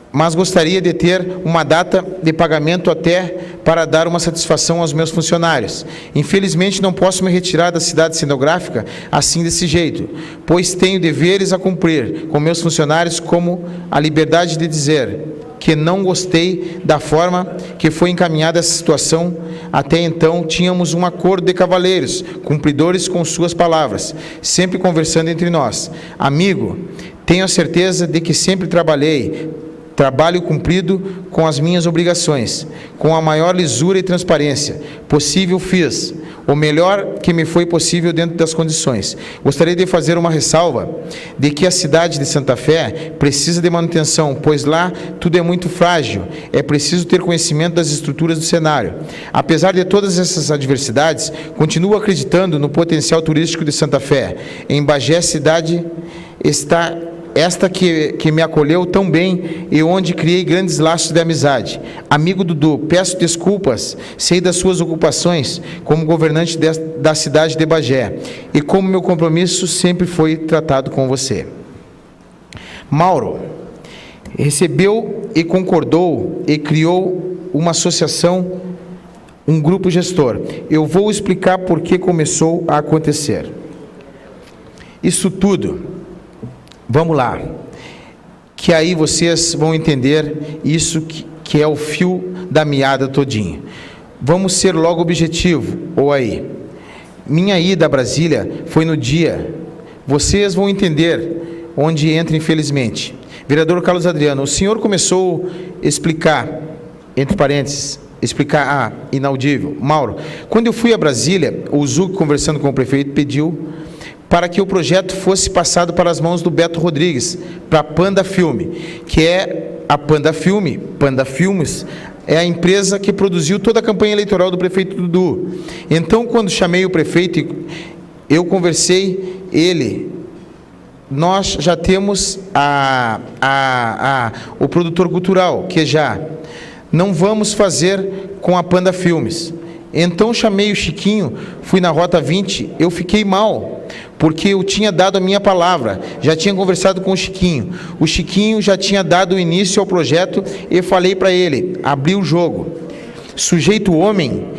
Mas gostaria de ter uma data de pagamento até para dar uma satisfação aos meus funcionários. Infelizmente, não posso me retirar da cidade cenográfica assim desse jeito, pois tenho deveres a cumprir com meus funcionários, como a liberdade de dizer que não gostei da forma que foi encaminhada essa situação. Até então, tínhamos um acordo de cavalheiros, cumpridores com suas palavras, sempre conversando entre nós. Amigo, tenho a certeza de que sempre trabalho cumprido com as minhas obrigações, com a maior lisura e transparência possível fiz, o melhor que me foi possível dentro das condições. Gostaria de fazer uma ressalva de que a cidade de Santa Fé precisa de manutenção, pois lá tudo é muito frágil, é preciso ter conhecimento das estruturas do cenário. Apesar de todas essas adversidades, continuo acreditando no potencial turístico de Santa Fé. Em Bagé, cidade está esta que me acolheu tão bem e onde criei grandes laços de amizade. Amigo Dudu, peço desculpas, sei das suas ocupações como governante da cidade de Bagé e como meu compromisso sempre foi tratado com você. Mauro, recebeu e concordou e criou uma associação, um grupo gestor. Eu vou explicar por que começou a acontecer. Isso tudo, vamos lá, que aí vocês vão entender isso que é o fio da meada todinho. Vamos ser logo objetivo, ou aí. Minha ida a Brasília foi no dia, vocês vão entender onde entra, infelizmente. Vereador Carlos Adriano, o senhor começou a explicar, entre parênteses, inaudível. Mauro, quando eu fui a Brasília, o Zuc, conversando com o prefeito, pediu para que o projeto fosse passado para as mãos do Beto Rodrigues, para a Panda Filme, que é a Panda Filmes, é a empresa que produziu toda a campanha eleitoral do prefeito Dudu. Então, quando chamei o prefeito, eu conversei, nós já temos o produtor cultural, que já não vamos fazer com a Panda Filmes. Então chamei o Chiquinho, fui na Rota 20, eu fiquei mal, porque eu tinha dado a minha palavra, já tinha conversado com o Chiquinho já tinha dado início ao projeto e falei para ele, abri o jogo, sujeito homem,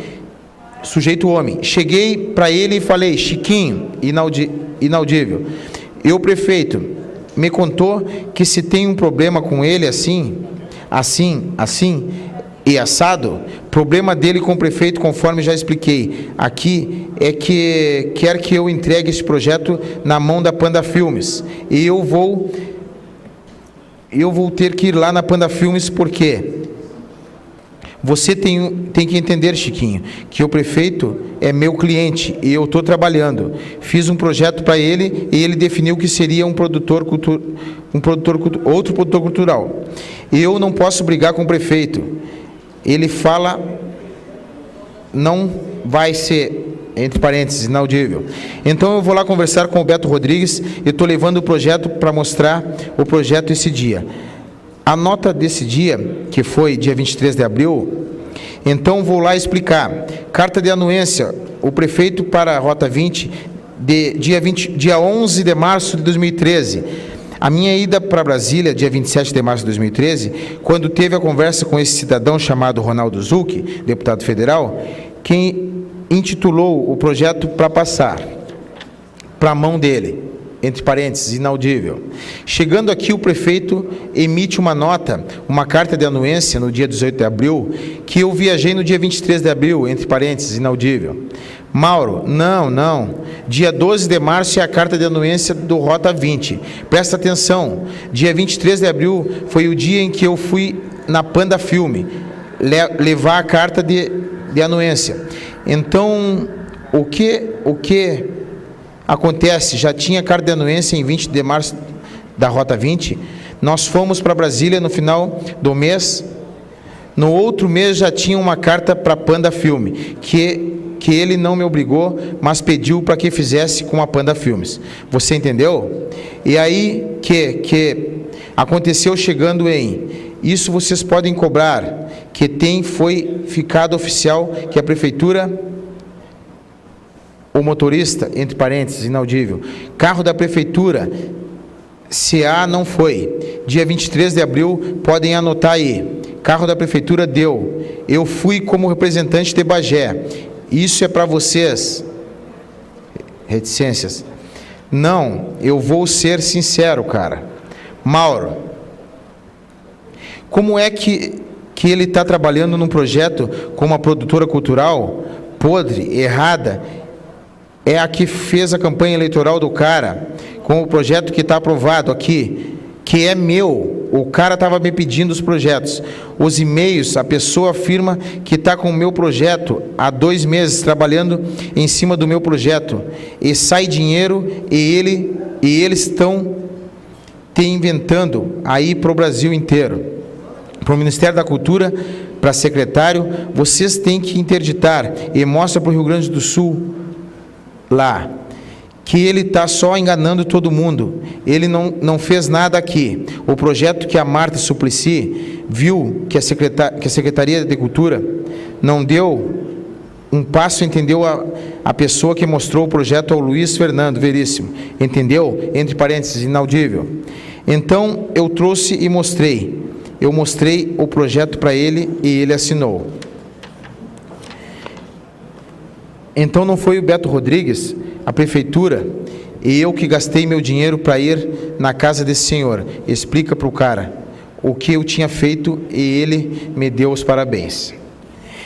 cheguei para ele e falei, Chiquinho, inaudível, o prefeito me contou que se tem um problema com ele assim, e assado, problema dele com o prefeito, conforme já expliquei aqui, é que quer que eu entregue esse projeto na mão da Panda Filmes, e eu vou ter que ir lá na Panda Filmes, por quê? Você tem que entender, Chiquinho, que o prefeito é meu cliente e eu estou trabalhando. Fiz um projeto para ele e ele definiu que seria outro produtor cultural. Eu não posso brigar com o prefeito. Ele fala, não vai ser, entre parênteses, inaudível. Então eu vou lá conversar com o Beto Rodrigues e estou levando o projeto para mostrar o projeto esse dia. A nota desse dia, que foi dia 23 de abril, então vou lá explicar. Carta de anuência, o prefeito para a Rota 20, dia 11 de março de 2013. A minha ida para Brasília, dia 27 de março de 2013, quando teve a conversa com esse cidadão chamado Ronaldo Zucchi, deputado federal, quem intitulou o projeto para passar para a mão dele, entre parênteses, inaudível. Chegando aqui, o prefeito emite uma nota, uma carta de anuência no dia 18 de abril, que eu viajei no dia 23 de abril, entre parênteses, inaudível. Mauro, não. Dia 12 de março é a carta de anuência do Rota 20. Presta atenção, dia 23 de abril foi o dia em que eu fui na Panda Filme levar a carta de anuência. Então, o que acontece? Já tinha carta de anuência em 20 de março da Rota 20. Nós fomos para Brasília no final do mês. No outro mês já tinha uma carta para Panda Filme, que ele não me obrigou, mas pediu para que fizesse com a Panda Filmes. Você entendeu? E aí que aconteceu chegando em... Isso vocês podem cobrar, que foi ficado oficial que a prefeitura... O motorista, entre parênteses, inaudível. Carro da prefeitura, CA não foi. Dia 23 de abril, podem anotar aí. Carro da prefeitura deu. Eu fui como representante de Bagé. Isso é para vocês. Reticências. Não, eu vou ser sincero, cara. Mauro, como é que ele está trabalhando num projeto com uma produtora cultural podre, errada? É a que fez a campanha eleitoral do cara, com o projeto que está aprovado aqui, que é meu. O cara estava me pedindo os projetos. Os e-mails, a pessoa afirma que está com o meu projeto há 2 meses, trabalhando em cima do meu projeto. E sai dinheiro e eles estão te inventando aí para o Brasil inteiro. Para o Ministério da Cultura, para secretário, vocês têm que interditar e mostra para o Rio Grande do Sul, lá, que ele está só enganando todo mundo. Ele não fez nada aqui. O projeto que a Marta Suplicy viu que a Secretaria de Cultura não deu um passo, entendeu? A pessoa que mostrou o projeto ao Luiz Fernando Veríssimo, entendeu? Entre parênteses, inaudível. Então, eu trouxe e mostrei. Eu mostrei o projeto para ele e ele assinou. Então não foi o Beto Rodrigues, a prefeitura, e eu que gastei meu dinheiro para ir na casa desse senhor. Explica para o cara o que eu tinha feito e ele me deu os parabéns.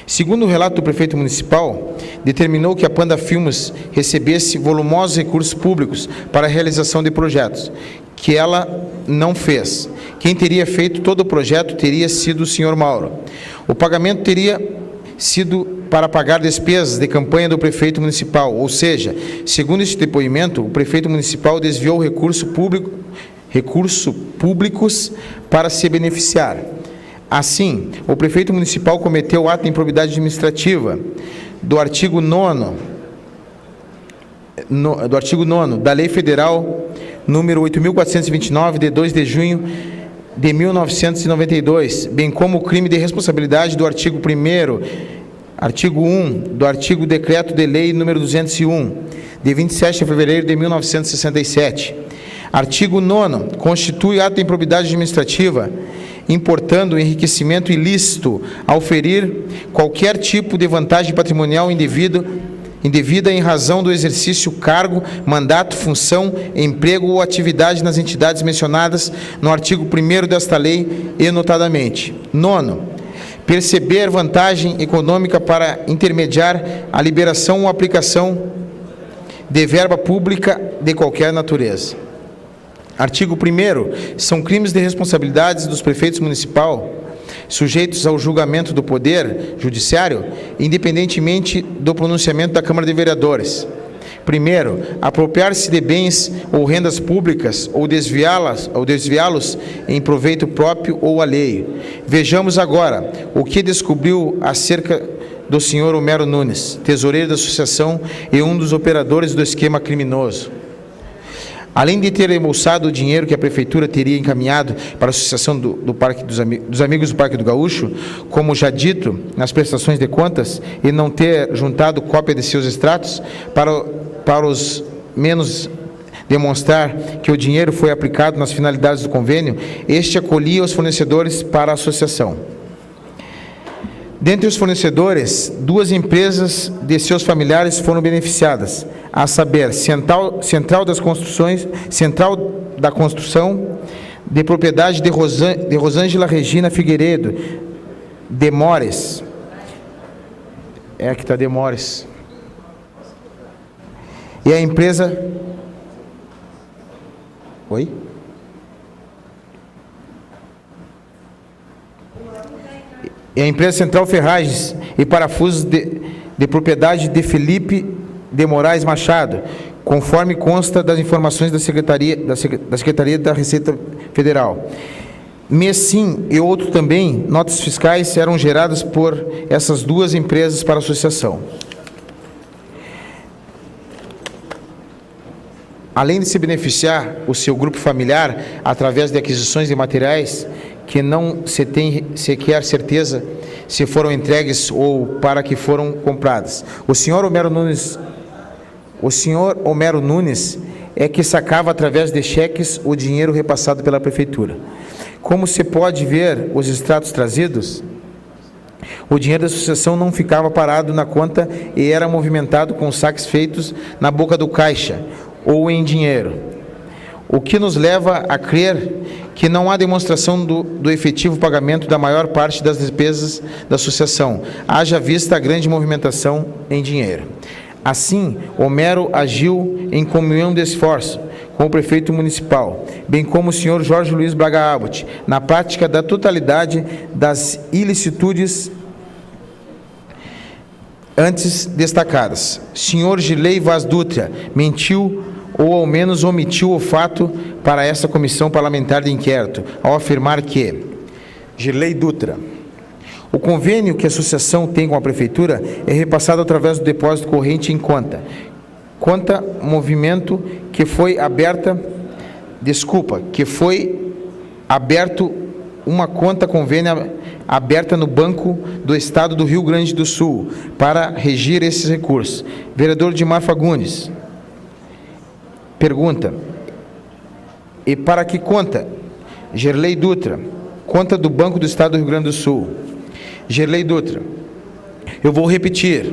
Segundo o relato do prefeito municipal, determinou que a Panda Filmes recebesse volumosos recursos públicos para a realização de projetos, que ela não fez. Quem teria feito todo o projeto teria sido o senhor Mauro. O pagamento teria sido para pagar despesas de campanha do prefeito municipal, ou seja, segundo este depoimento, o prefeito municipal desviou recursos públicos para se beneficiar. Assim, o prefeito municipal cometeu ato de improbidade administrativa do artigo 9º da Lei Federal número 8.429, de 2 de junho de 1992, bem como o crime de responsabilidade do artigo 1 do artigo Decreto de Lei número 201, de 27 de fevereiro de 1967. Artigo 9º, constitui ato de improbidade administrativa, importando enriquecimento ilícito ao ferir qualquer tipo de vantagem patrimonial indevida em razão do exercício cargo, mandato, função, emprego ou atividade nas entidades mencionadas no artigo 1º desta lei e notadamente. 9º, perceber vantagem econômica para intermediar a liberação ou aplicação de verba pública de qualquer natureza. Artigo 1º, são crimes de responsabilidades dos prefeitos municipais sujeitos ao julgamento do Poder Judiciário, independentemente do pronunciamento da Câmara de Vereadores. Primeiro, apropriar-se de bens ou rendas públicas ou desviá-los em proveito próprio ou alheio. Vejamos agora o que descobriu acerca do senhor Homero Nunes, tesoureiro da associação e um dos operadores do esquema criminoso. Além de ter embolsado o dinheiro que a Prefeitura teria encaminhado para a Associação dos Amigos do Parque do Gaúcho, como já dito, nas prestações de contas, e não ter juntado cópia de seus extratos, para os menos demonstrar que o dinheiro foi aplicado nas finalidades do convênio, este acolhia os fornecedores para a associação. Dentre os fornecedores, 2 empresas de seus familiares foram beneficiadas, a saber, Central da Construção, de propriedade de Rosângela Regina Figueiredo, Demores. Aqui está Demores. E a empresa... Oi? E a empresa Central Ferragens e Parafusos de propriedade de Felipe de Moraes Machado, conforme consta das informações da Secretaria da Receita Federal. Messim e outro também, notas fiscais eram geradas por essas 2 empresas para a associação. Além de se beneficiar o seu grupo familiar através de aquisições de materiais que não se tem sequer certeza se foram entregues ou para que foram compradas. O senhor Homero Nunes é que sacava através de cheques o dinheiro repassado pela Prefeitura. Como se pode ver os extratos trazidos, o dinheiro da associação não ficava parado na conta e era movimentado com saques feitos na boca do caixa ou em dinheiro, o que nos leva a crer que não há demonstração do efetivo pagamento da maior parte das despesas da associação, haja vista a grande movimentação em dinheiro. Assim, Homero agiu em comunhão de esforço com o prefeito municipal, bem como o senhor Jorge Luiz Braga Abbott, na prática da totalidade das ilicitudes antes destacadas. Senhor Gilei Vaz Dutra mentiu ou ao menos omitiu o fato para essa comissão parlamentar de inquérito, ao afirmar que, Gilei Dutra, o convênio que a associação tem com a Prefeitura é repassado através do depósito corrente em conta movimento que foi aberto uma conta convênio aberta no Banco do Estado do Rio Grande do Sul para regir esses recursos. Vereador Dimar Fagundes pergunta: e para que conta? Gerlei Dutra: conta do Banco do Estado do Rio Grande do Sul. Gerlei Dutra: eu vou repetir.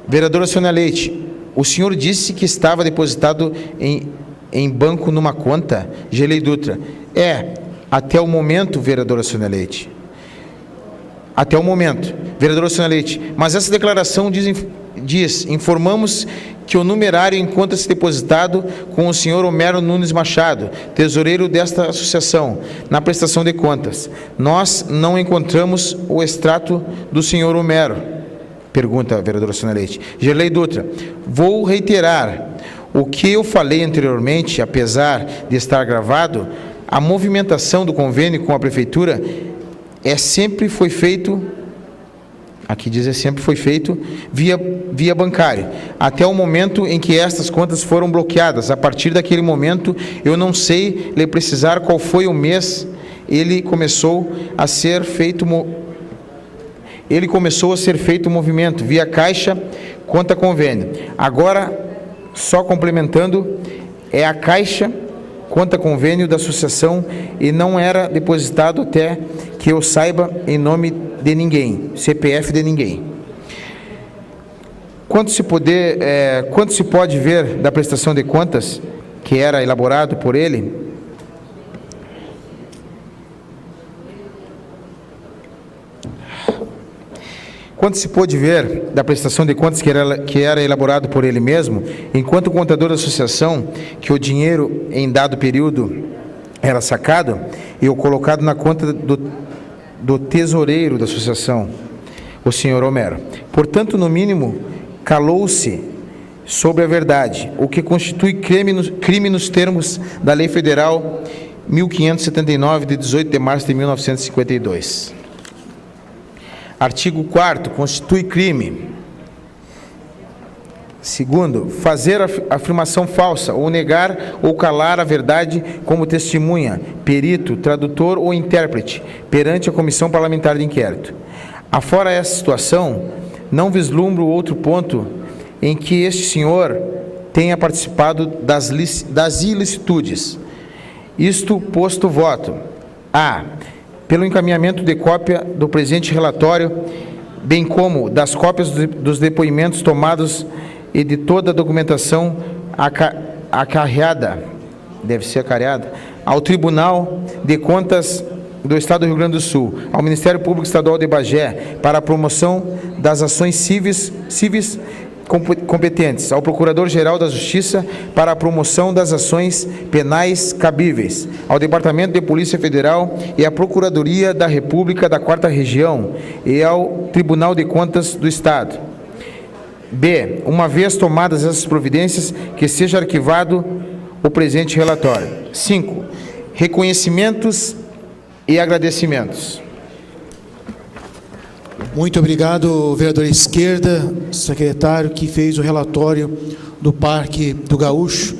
Vereadora Sônia Leite: o senhor disse que estava depositado em banco numa conta? Gerlei Dutra: até o momento, vereadora Sônia Leite. Até o momento. Vereadora Sônia Leite: mas essa declaração diz, informamos que o numerário encontra-se depositado com o senhor Homero Nunes Machado, tesoureiro desta associação, na prestação de contas. Nós não encontramos o extrato do senhor Homero. Pergunta a vereadora Sônia Leite. Gerlei Dutra: vou reiterar o que eu falei anteriormente, apesar de estar gravado. A movimentação do convênio com a Prefeitura sempre foi feito, aqui diz sempre foi feito, via bancário, até o momento em que estas contas foram bloqueadas. A partir daquele momento, eu não sei lhe precisar qual foi o mês, ele começou a ser feito o movimento, via caixa, conta convênio. Agora, só complementando, é a caixa, conta convênio da associação e não era depositado até que eu saiba em nome de ninguém, CPF de ninguém. Quanto se pode ver da prestação de contas que era elaborado por ele? Quanto se pôde ver da prestação de contas que era elaborado por ele mesmo, enquanto contador da associação, que o dinheiro em dado período era sacado e o colocado na conta do tesoureiro da associação, o senhor Homero. Portanto, no mínimo, calou-se sobre a verdade, o que constitui crime nos termos da Lei Federal 1579, de 18 de março de 1952. Artigo 4º, constitui crime. Segundo, fazer afirmação falsa, ou negar ou calar a verdade como testemunha, perito, tradutor ou intérprete, perante a Comissão Parlamentar de Inquérito. Afora essa situação, não vislumbro outro ponto em que este senhor tenha participado das ilicitudes. Isto posto voto. A. Pelo encaminhamento de cópia do presente relatório, bem como das cópias dos depoimentos tomados e de toda a documentação acarreada, ao Tribunal de Contas do Estado do Rio Grande do Sul, ao Ministério Público Estadual de Bagé, para a promoção das ações civis competentes, ao Procurador-Geral da Justiça para a promoção das ações penais cabíveis, ao Departamento de Polícia Federal e à Procuradoria da República da 4ª Região e ao Tribunal de Contas do Estado. B. Uma vez tomadas essas providências, que seja arquivado o presente relatório. 5. Reconhecimentos e agradecimentos. Muito obrigado, vereador Esquerda, secretário que fez o relatório do Parque do Gaúcho.